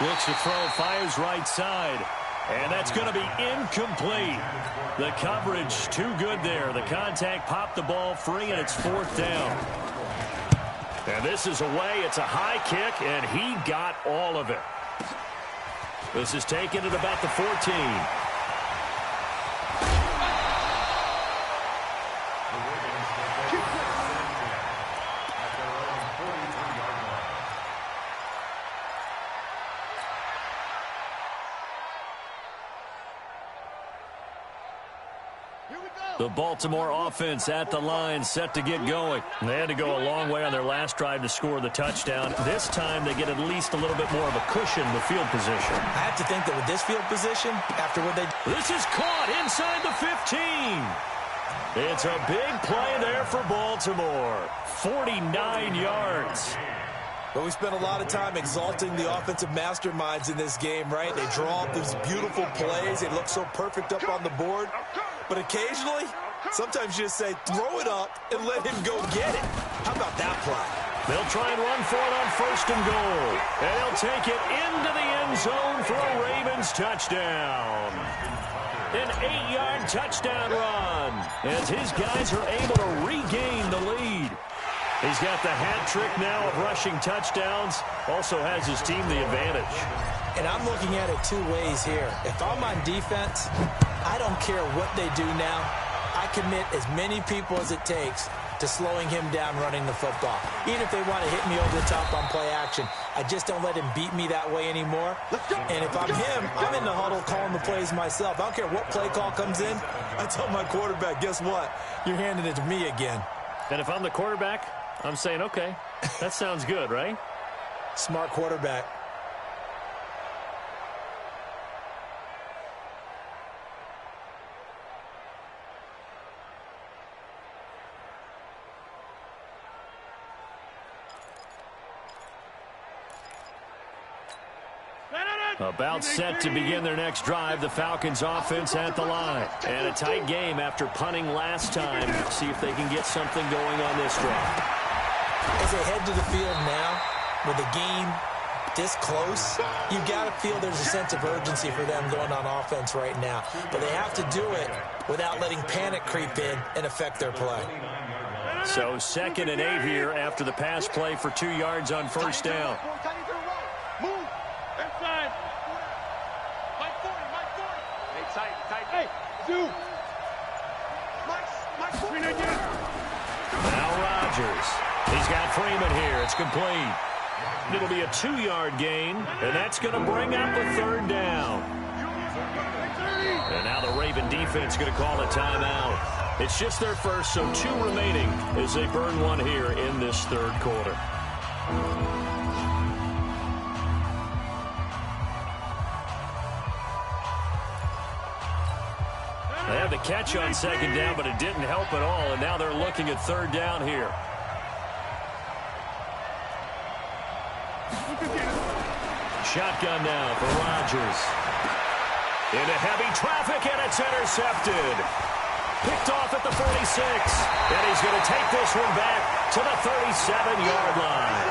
Looks to throw, fires right side. And that's going to be incomplete. The coverage too good there. The contact popped the ball free, and it's 4th down. And this is away. It's a high kick, and he got all of it. This is taken at about the 14. The Baltimore offense at the line, set to get going. They had to go a long way on their last drive to score the touchdown. This time they get at least a little bit more of a cushion with field position. I have to think that with this field position, after what they... This is caught inside the 15. It's a big play there for Baltimore. 49 yards. But we spent a lot of time exalting the offensive masterminds in this game, right? They draw up these beautiful plays. They look so perfect up on the board. But occasionally, sometimes you just say, throw it up and let him go get it. How about that play? They'll try and run for it on 1st and goal. And they'll take it into the end zone for a Ravens touchdown. An 8-yard touchdown run as his guys are able to regain the lead. He's got the hat trick now of rushing touchdowns. Also has his team the advantage. And I'm looking at it 2 ways here. If I'm on defense, I don't care what they do now. I commit as many people as it takes to slowing him down running the football. Even if they want to hit me over the top on play action, I just don't let him beat me that way anymore. And if I'm him, I'm in the huddle calling the plays myself. I don't care what play call comes in. I tell my quarterback, guess what? You're handing it to me again. And if I'm the quarterback, I'm saying, okay, that sounds good, right? Smart quarterback. About set to begin their next drive, the Falcons offense at the line. And a tight game after punting last time. See if they can get something going on this drive. As they head to the field now, with the game this close, you've got to feel there's a sense of urgency for them going on offense right now. But they have to do it without letting panic creep in and affect their play. So 2nd and 8 here after the pass play for 2 yards on 1st down. Now Rodgers. He's got Freeman here. It's complete. It'll be a 2-yard gain, and that's going to bring up a 3rd down. And now the Raven defense going to call a timeout. It's just their first, so 2 remaining as they burn one here in this third quarter. They had the catch on second down, but it didn't help at all, and now they're looking at third down here. Shotgun now for Rodgers. Into heavy traffic, and it's intercepted. Picked off at the 46, and he's going to take this one back to the 37-yard line.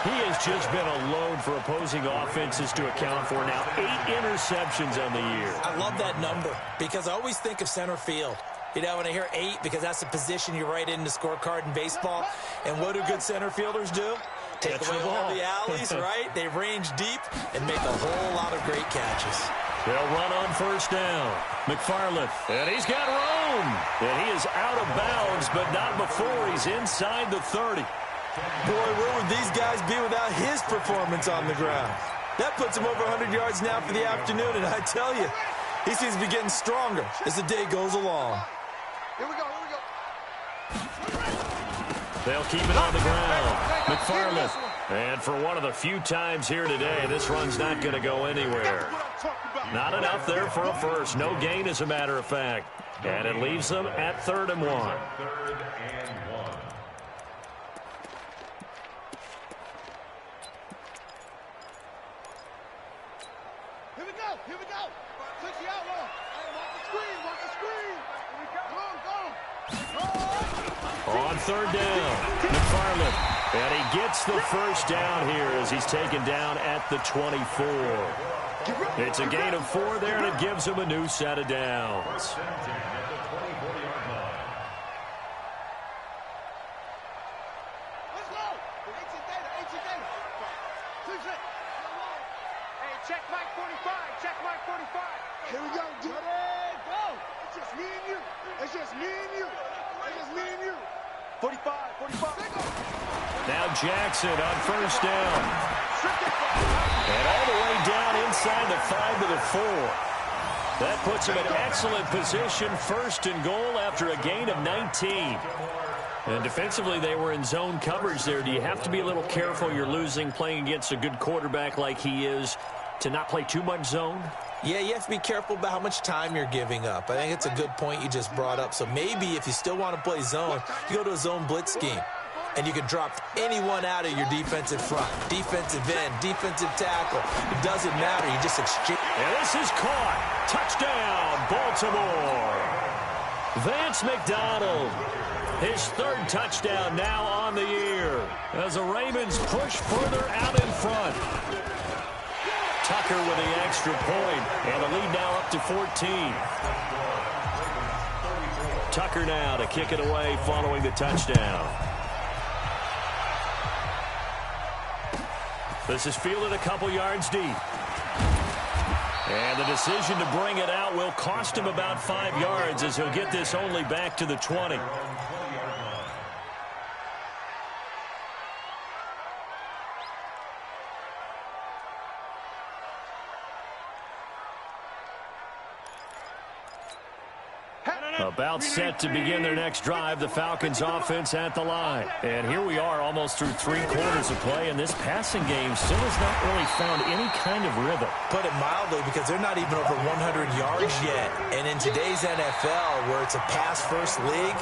He has just been a load for opposing offenses to account for. Now 8 interceptions on the year. I love that number because I always think of center field. You know, when I hear 8, because that's the position you write in the scorecard in baseball. And what do good center fielders do? Take away all the alleys, right? They range deep and make a whole lot of great catches. They'll run on first down. McFarland, and he's got room. And he is out of bounds, but not before he's inside the 30. Boy, where would these guys be without his performance on the ground? That puts him over 100 yards now for the afternoon, and I tell you, he seems to be getting stronger as the day goes along. Here we go, here we go. They'll keep it on the ground. McFarland. And for one of the few times here today, this run's not going to go anywhere. Not enough there for a first. No gain, as a matter of fact. And it leaves them at 3rd and 1. Here we go, here we go. Touch the outlaw. Hey, watch the screen, watch the screen. Here we go. Go. On 3rd down, McFarland. And he gets the first down here as he's taken down at the 24. It's a gain of 4 there, and it gives him a new set of downs. Check Mike 45. Check Mike 45. Here we go. Go. It's just me and you. It's just me and you. It's just me and you. 45. Now Jackson on first down. And all the way down inside the 5 to the 4. That puts him in excellent position, 1st and goal after a gain of 19. And defensively, they were in zone coverage there. Do you have to be a little careful? You're losing, playing against a good quarterback like he is, to not play too much zone? Yeah, you have to be careful about how much time you're giving up. I think it's a good point you just brought up. So maybe if you still want to play zone, you go to a zone blitz scheme. And you can drop anyone out of your defensive front. Defensive end, defensive tackle. It doesn't matter. You just exchange. And this is caught. Touchdown, Baltimore. Vance McDonald. His 3rd touchdown now on the year as the Ravens push further out in front. Tucker with the extra point, and the lead now up to 14. Tucker now to kick it away following the touchdown. This is fielded a couple yards deep. And the decision to bring it out will cost him about 5 yards as he'll get this only back to the 20. About set to begin their next drive, the Falcons offense at the line. And here we are almost through 3 quarters of play, and this passing game still has not really found any kind of rhythm. Put it mildly, because they're not even over 100 yards yet. And in today's NFL, where it's a pass-first league,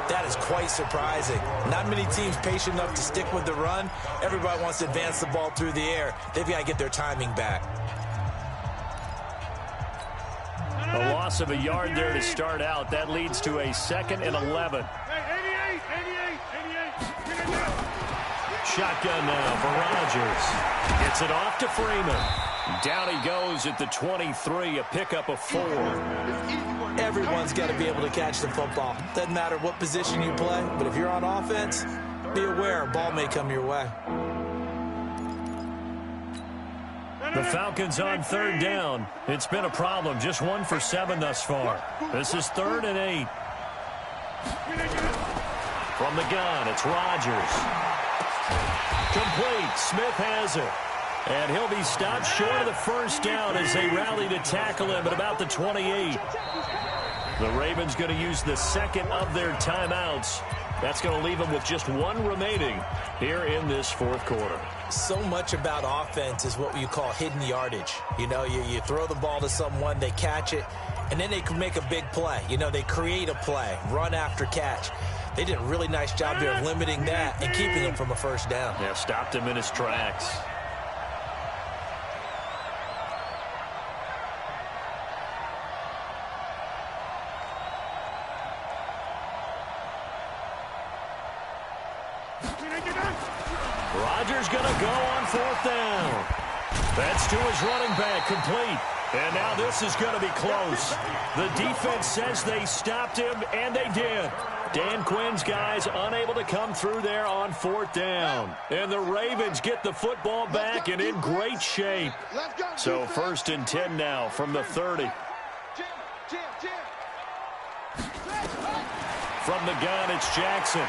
that is quite surprising. Not many teams patient enough to stick with the run. Everybody wants to advance the ball through the air. They've got to get their timing back. A loss of a yard there to start out. That leads to a 2nd and 11. Shotgun now for Rodgers. Gets it off to Freeman. Down he goes at the 23, a pickup of 4. Everyone's got to be able to catch the football. Doesn't matter what position you play, but if you're on offense, be aware a ball may come your way. The Falcons on 3rd down. It's been a problem. Just 1 for 7 thus far. This is 3rd and 8. From the gun, it's Rodgers. Complete. Smith has it. And he'll be stopped short of the first down as they rally to tackle him at about the 28. The Ravens going to use the second of their timeouts. That's going to leave them with just one remaining here in this fourth quarter. So much about offense is what you call hidden yardage. You know, you throw the ball to someone, they catch it, and then they can make a big play. You know, they create a play, run after catch. They did a really nice job here limiting that and keeping him from a first down. Yeah, stopped him in his tracks. Rodgers going to go on fourth down. That's to his running back, complete. And now this is going to be close. The defense says they stopped him, and they did. Dan Quinn's guys unable to come through there on fourth down. And the Ravens get the football back and in great shape. So 1st and 10 now from the 30. From the gun, it's Jackson.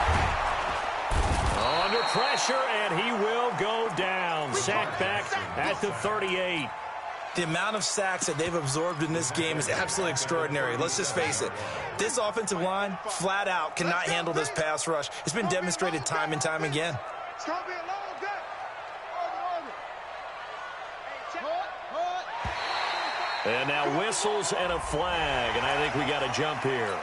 Under pressure, and he will go down. Sacked back at the 38. The amount of sacks that they've absorbed in this game is absolutely extraordinary. Let's just face it. This offensive line, flat out, cannot handle this pass rush. It's been demonstrated time and time again. It's going to be a long day. And now whistles and a flag, and I think we got a jump here.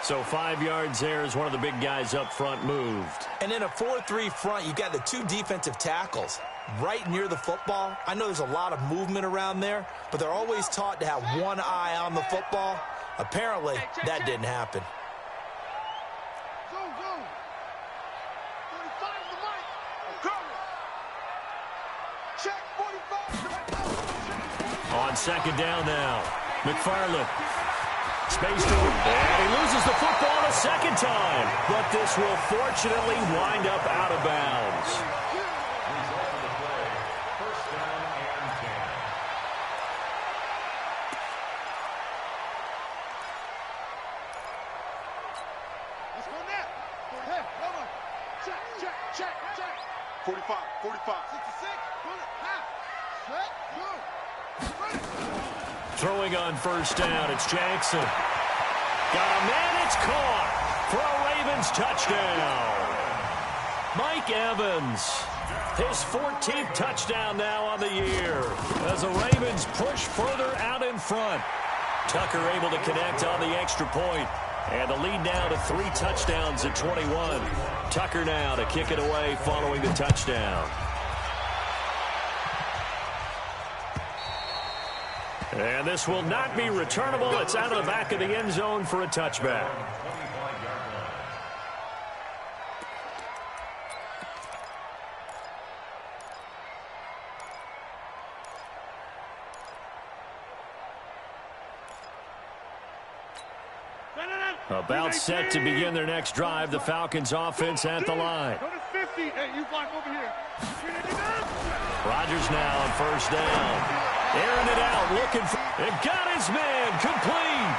So 5 yards there as one of the big guys up front moved. And in a 4-3 front, you've got the 2 defensive tackles right near the football. I know there's a lot of movement around there, but they're always taught to have one eye on the football. Apparently, that didn't happen. Zoom, zoom. 45 to the mic. I'm coming. Check 45. On second down now, McFarland. Space to him, and he loses the football a second time. But this will fortunately wind up out of bounds. Result of the play, 1st down and 10. Let's go now. Hey, come on. Check, check, check, check. 45, 45. 66, pull it, half. Set, move. Ready. Throwing on 1st down, it's Jackson. Got a man, it's caught for a Ravens touchdown. Mike Evans, his 14th touchdown now on the year as the Ravens push further out in front. Tucker able to connect on the extra point, and the lead now to 3 touchdowns at 21. Tucker now to kick it away following the touchdown. And this will not be returnable. It's out of the back of the end zone for a touchback. About set to begin their next drive. The Falcons offense at the line. Go to 50. Hey, you block over here. Rodgers now on 1st down. Airing it out, looking for it. Got his man, complete.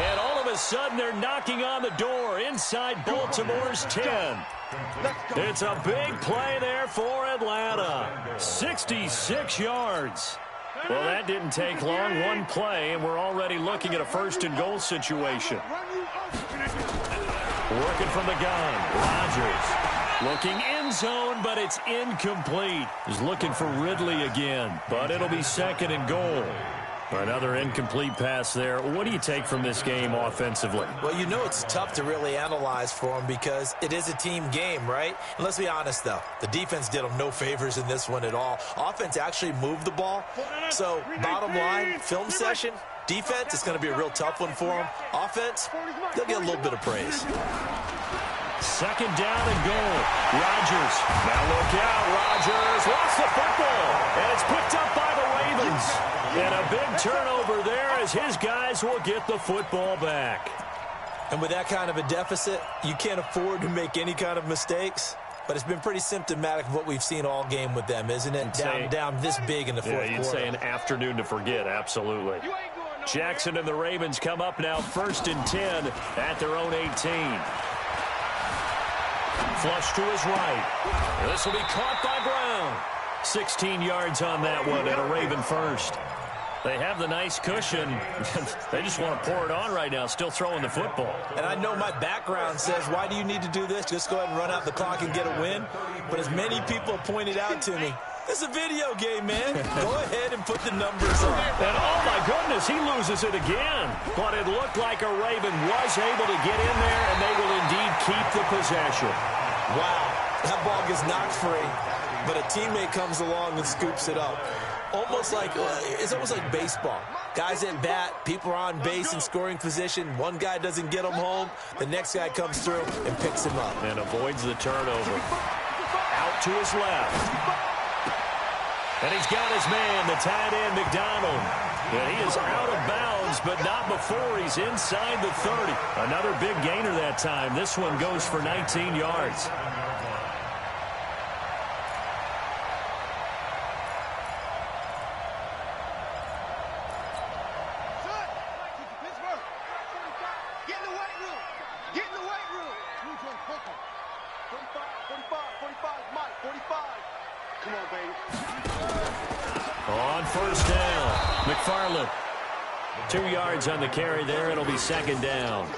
And all of a sudden, they're knocking on the door inside Baltimore's 10. It's a big play there for Atlanta. 66 yards. Well, that didn't take long. One play, and we're already looking at a 1st and goal situation. Working from the gun, Rodgers. Looking end zone, but it's incomplete. He's looking for Ridley again, but it'll be 2nd and goal. Another incomplete pass there. What do you take from this game offensively? Well, you know it's tough to really analyze for them because it is a team game, right? And let's be honest, though. The defense did them no favors in this one at all. Offense actually moved the ball. So, bottom line, film session, defense, it's going to be a real tough one for them. Offense, they'll get a little bit of praise. 2nd down and goal. Rodgers. Now look out. Rodgers lost the football. And it's picked up by the Ravens. And a big turnover there as his guys will get the football back. And with that kind of a deficit, you can't afford to make any kind of mistakes. But it's been pretty symptomatic of what we've seen all game with them, isn't it? Down this big in the fourth quarter. You'd say an afternoon to forget, absolutely. Jackson and the Ravens come up now 1st and 10 at their own 18. Flush to his right. This will be caught by Brown. 16 yards on that one and a Raven first. They have the nice cushion. They just want to pour it on right now, still throwing the football. And I know my background says, why do you need to do this? Just go ahead and run out the clock and get a win. But as many people pointed out to me, it's a video game, man. Go ahead and put the numbers on. And oh my goodness, he loses it again. But it looked like a Raven was able to get in there, and they will indeed keep the possession. Wow, that ball gets knocked free, but a teammate comes along and scoops it up. It's almost like baseball. Guys at bat, people are on base in scoring position. One guy doesn't get them home. The next guy comes through and picks him up. And avoids the turnover. Out to his left. And he's got his man, the tight end, McDonald. And he is out of bounds, but not before he's inside the 30. Another big gainer that time. This one goes for 19 yards. On first down, McFarland. 2 yards on the carry there. It'll be second down.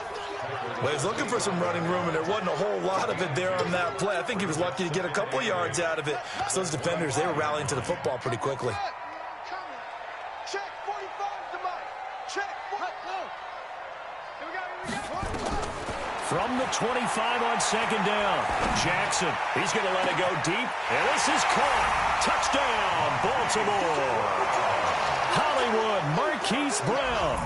Well, he's looking for some running room, and there wasn't a whole lot of it there on that play. I think he was lucky to get a couple of yards out of it. So those defenders, they were rallying to the football pretty quickly. Check 45 to Mike. Check. From the 25 on second down, Jackson. He's going to let it go deep, and this is caught. Touchdown, Baltimore. Hollywood Marquise Brown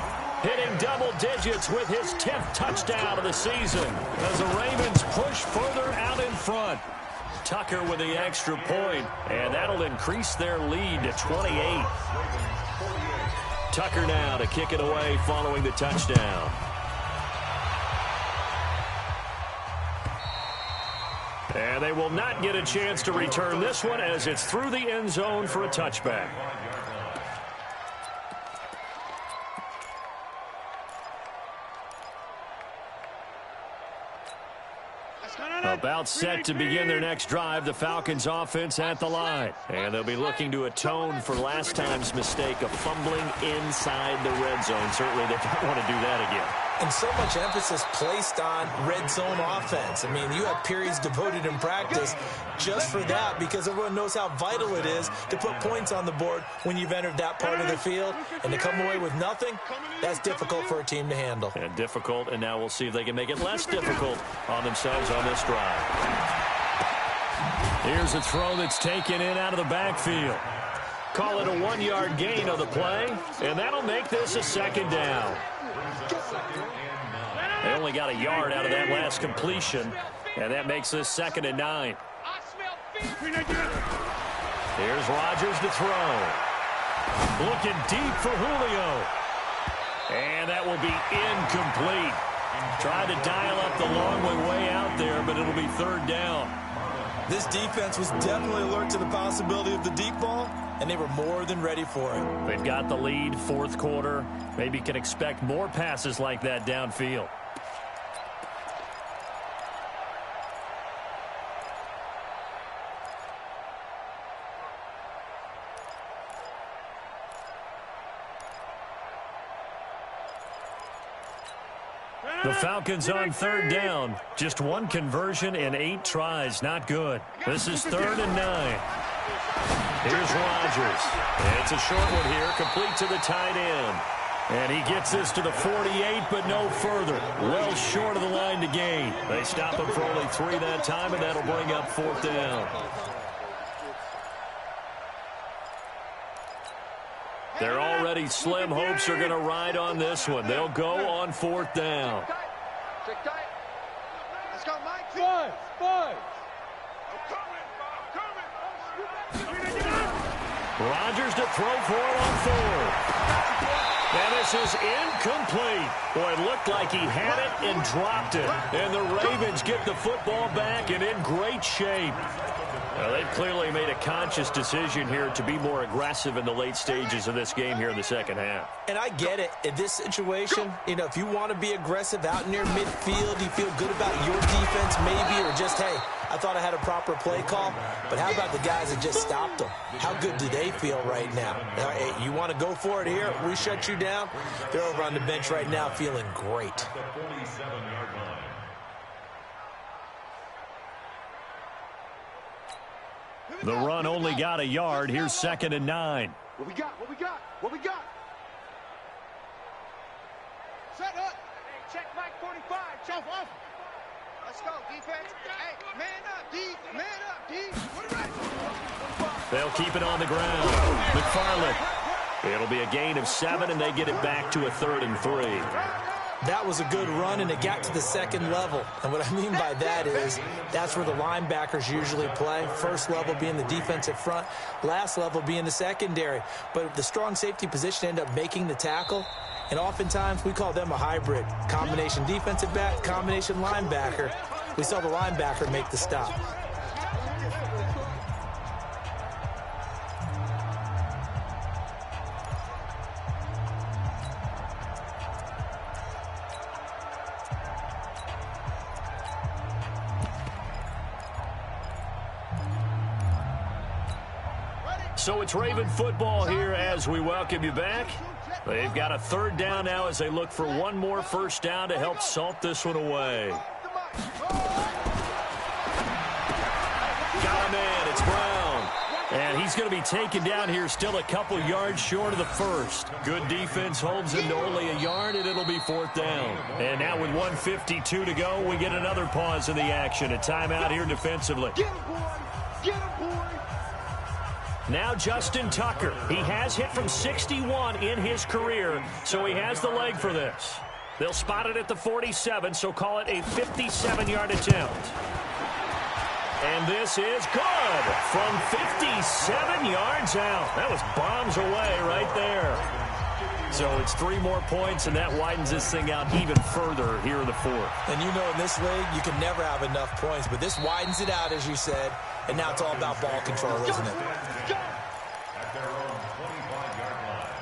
hitting double digits with his 10th touchdown of the season as the Ravens push further out in front. Tucker with the extra point, and that'll increase their lead to 28. Tucker now to kick it away following the touchdown. And they will not get a chance to return this one as it's through the end zone for a touchback. About set to begin their next drive, the Falcons offense at the line. And they'll be looking to atone for last time's mistake of fumbling inside the red zone. Certainly they don't want to do that again. And so much emphasis placed on red zone offense. I mean, you have periods devoted in practice just for that because everyone knows how vital it is to put points on the board when you've entered that part of the field. And to come away with nothing, that's difficult for a team to handle. And difficult, and now we'll see if they can make it less difficult on themselves on this drive. Here's a throw that's taken in out of the backfield. Call it a 1-yard gain on the play, and that'll make this a second down. They only got a yard out of that last completion, and that makes this 2nd and 9. Here's Rodgers to throw. Looking deep for Julio. And that will be incomplete. Tried to dial up the long way out there, but it'll be 3rd down. This defense was definitely alert to the possibility of the deep ball, and they were more than ready for it. They've got the lead, 4th quarter. Maybe can expect more passes like that downfield. The Falcons on 3rd down. Just 1 conversion in 8 tries. Not good. This is 3rd and 9. Here's Rodgers. And it's a short one here, complete to the tight end. And he gets this to the 48, but no further. Well short of the line to gain. They stop him for only 3 that time, and that'll bring up 4th down. Their already slim hopes are going to ride on this one. They'll go on 4th down. Let's go, Mike. 5. Rodgers to throw for it on 4th. And this is incomplete. Boy, it looked like he had it and dropped it. And the Ravens get the football back and in great shape. Well, they've clearly made a conscious decision here to be more aggressive in the late stages of this game here in the 2nd half. And I get it. In this situation, you know, if you want to be aggressive out near midfield, you feel good about your defense maybe, or just, hey, I thought I had a proper play call, but how about the guys that just stopped them? How good do they feel right now? Hey, you want to go for it here? We shut you down? They're over on the bench right now feeling great. The run only got a yard. Here's 2nd and 9. What we got? What we got? What we got? Set up. Hey, check Mike 45. Check off. Let's go, defense. Hey, man up, D. Man up, D. What are right? They'll keep it on the ground. McFarland. It'll be a gain of 7, and they get it back to a 3rd and 3. That was a good run, and it got to the 2nd level. And what I mean by that is that's where the linebackers usually play. First level being the defensive front, last level being the secondary. But the strong safety position ended up making the tackle. And oftentimes we call them a hybrid. Combination defensive back, combination linebacker. We saw the linebacker make the stop. So it's Raven football here as we welcome you back. They've got a 3rd down now as they look for one more first down to help salt this one away. Got a man. It's Brown. And he's going to be taken down here still a couple yards short of the first. Good defense holds him to only a yard, and it'll be 4th down. And now with 1:52 to go, we get another pause in the action. A timeout here defensively. Get him, boy. Get him, boy. Now Justin Tucker. He has hit from 61 in his career, so he has the leg for this. They'll spot it at the 47, so call it a 57-yard attempt. And this is good from 57 yards out. That was bombs away right there. So it's 3 more points, and that widens this thing out even further here in the 4th. And you know in this league, you can never have enough points, but this widens it out, as you said, and now it's all about ball control, isn't it? At their own 25-yard line.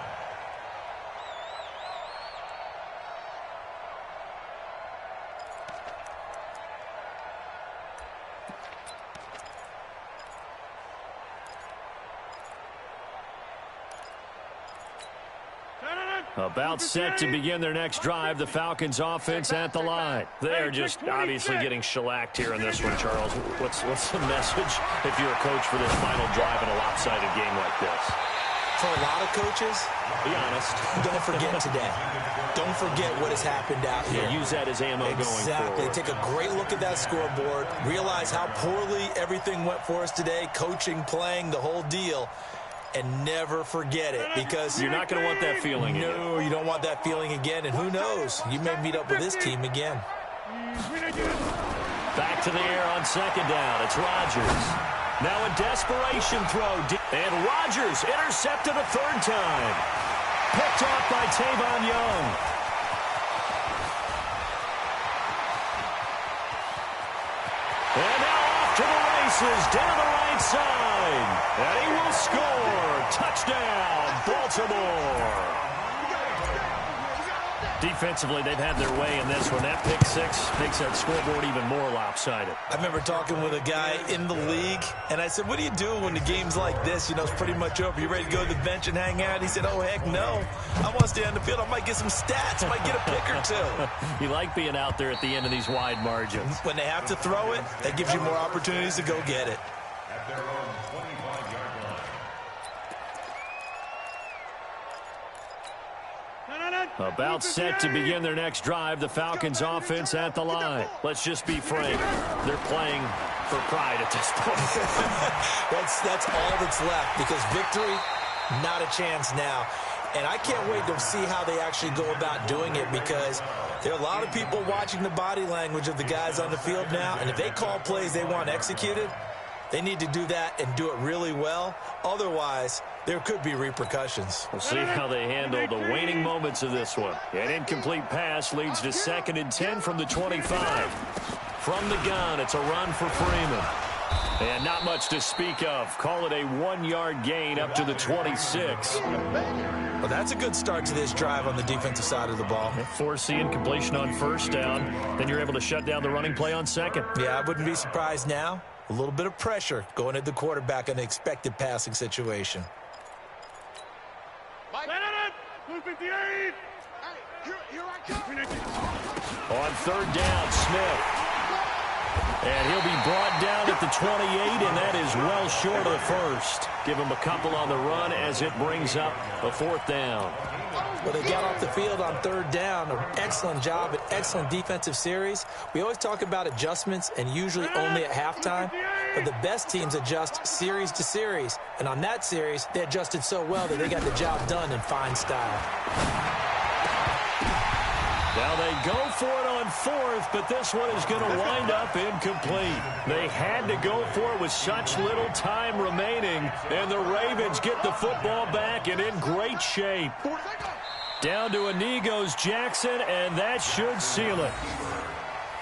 About set to begin their next drive, the Falcons offense at the line. They're just obviously getting shellacked here in this one, Charles. What's the message if you're a coach for this final drive in a lopsided game like this? For a lot of coaches, Be honest. don't forget today. Don't forget what has happened out here. Yeah, use that as ammo going Exactly. forward. Take a great look at that scoreboard. Realize how poorly everything went for us today. Coaching, playing, the whole deal. And never forget it, because You're not going to want that feeling again. No, you don't want that feeling again. And who knows? You may meet up with this team again. Back to the air on 2nd down. It's Rodgers. Now a desperation throw. And Rodgers intercepted a 3rd time. Picked off by Tavon Young. And now off to the races down the right side. And he will score. Touchdown, Baltimore. Defensively, they've had their way in this one. That pick 6 makes that scoreboard even more lopsided. I remember talking with a guy in the league, and I said, what do you do when the game's like this? You know, it's pretty much over. You ready to go to the bench and hang out? He said, oh, heck no. I want to stay on the field. I might get some stats. I might get a pick or 2. You like being out there at the end of these wide margins. When they have to throw it, that gives you more opportunities to go get it. At their own 25-yard line. About set to begin their next drive, the Falcons offense at the line. Let's just be frank. They're playing for pride at this point. That's all that's left, because victory, not a chance now. And I can't wait to see how they actually go about doing it, because there are a lot of people watching the body language of the guys on the field now, and if they call plays they want executed, they need to do that and do it really well. Otherwise, there could be repercussions. We'll see how they handle the waning moments of this one. An incomplete pass leads to 2nd and 10 from the 25. From the gun, it's a run for Freeman. And not much to speak of. Call it a 1-yard gain up to the 26. Well, that's a good start to this drive on the defensive side of the ball. Forcing completion on first down. Then you're able to shut down the running play on second. Yeah, I wouldn't be surprised now. A little bit of pressure going at the quarterback in the expected passing situation. On third down, Smith. And he'll be brought down at the 28, and that is well short of the first. Give him a couple on the run as it brings up a fourth down. Well, they got off the field on third down. An excellent job, an excellent defensive series. We always talk about adjustments and usually only at halftime, but the best teams adjust series to series. And on that series, they adjusted so well that they got the job done in fine style. Now they go for it on fourth, but this one is going to wind up incomplete. They had to go for it with such little time remaining, and the Ravens get the football back and in great shape. Down to a knee goes Jackson, and that should seal it.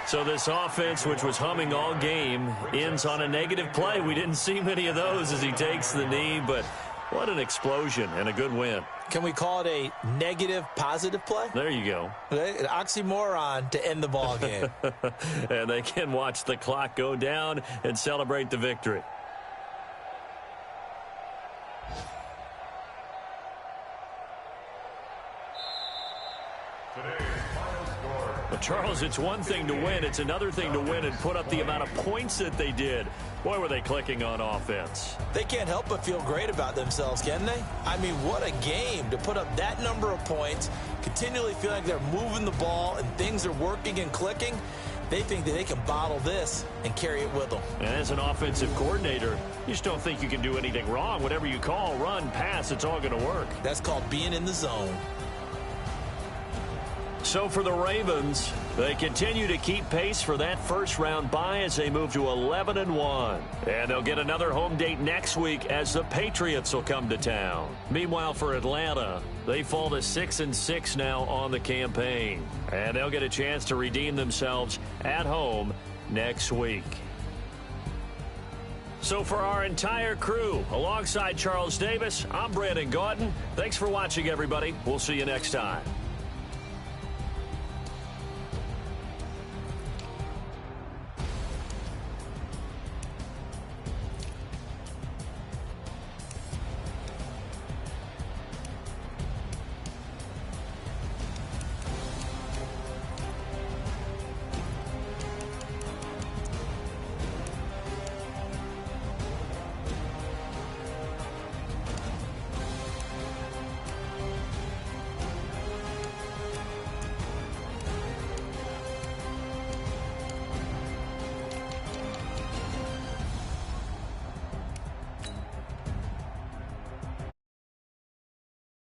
So this offense, which was humming all game, ends on a negative play. We didn't see many of those as he takes the knee, but what an explosion and a good win. Can we call it a negative positive play? There you go. An oxymoron to end the ball game. And they can watch the clock go down and celebrate the victory. Well, Charles, it's one thing to win. It's another thing to win and put up the amount of points that they did. Boy, were they clicking on offense. They can't help but feel great about themselves, can they? I mean, what a game to put up that number of points, continually feel like they're moving the ball and things are working and clicking. They think that they can bottle this and carry it with them. And as an offensive coordinator, you just don't think you can do anything wrong. Whatever you call, run, pass, it's all going to work. That's called being in the zone. So for the Ravens, they continue to keep pace for that first-round bye as they move to 11-1. And they'll get another home date next week as the Patriots will come to town. Meanwhile, for Atlanta, they fall to 6-6 now on the campaign. And they'll get a chance to redeem themselves at home next week. So for our entire crew, alongside Charles Davis, I'm Brandon Gautin. Thanks for watching, everybody. We'll see you next time.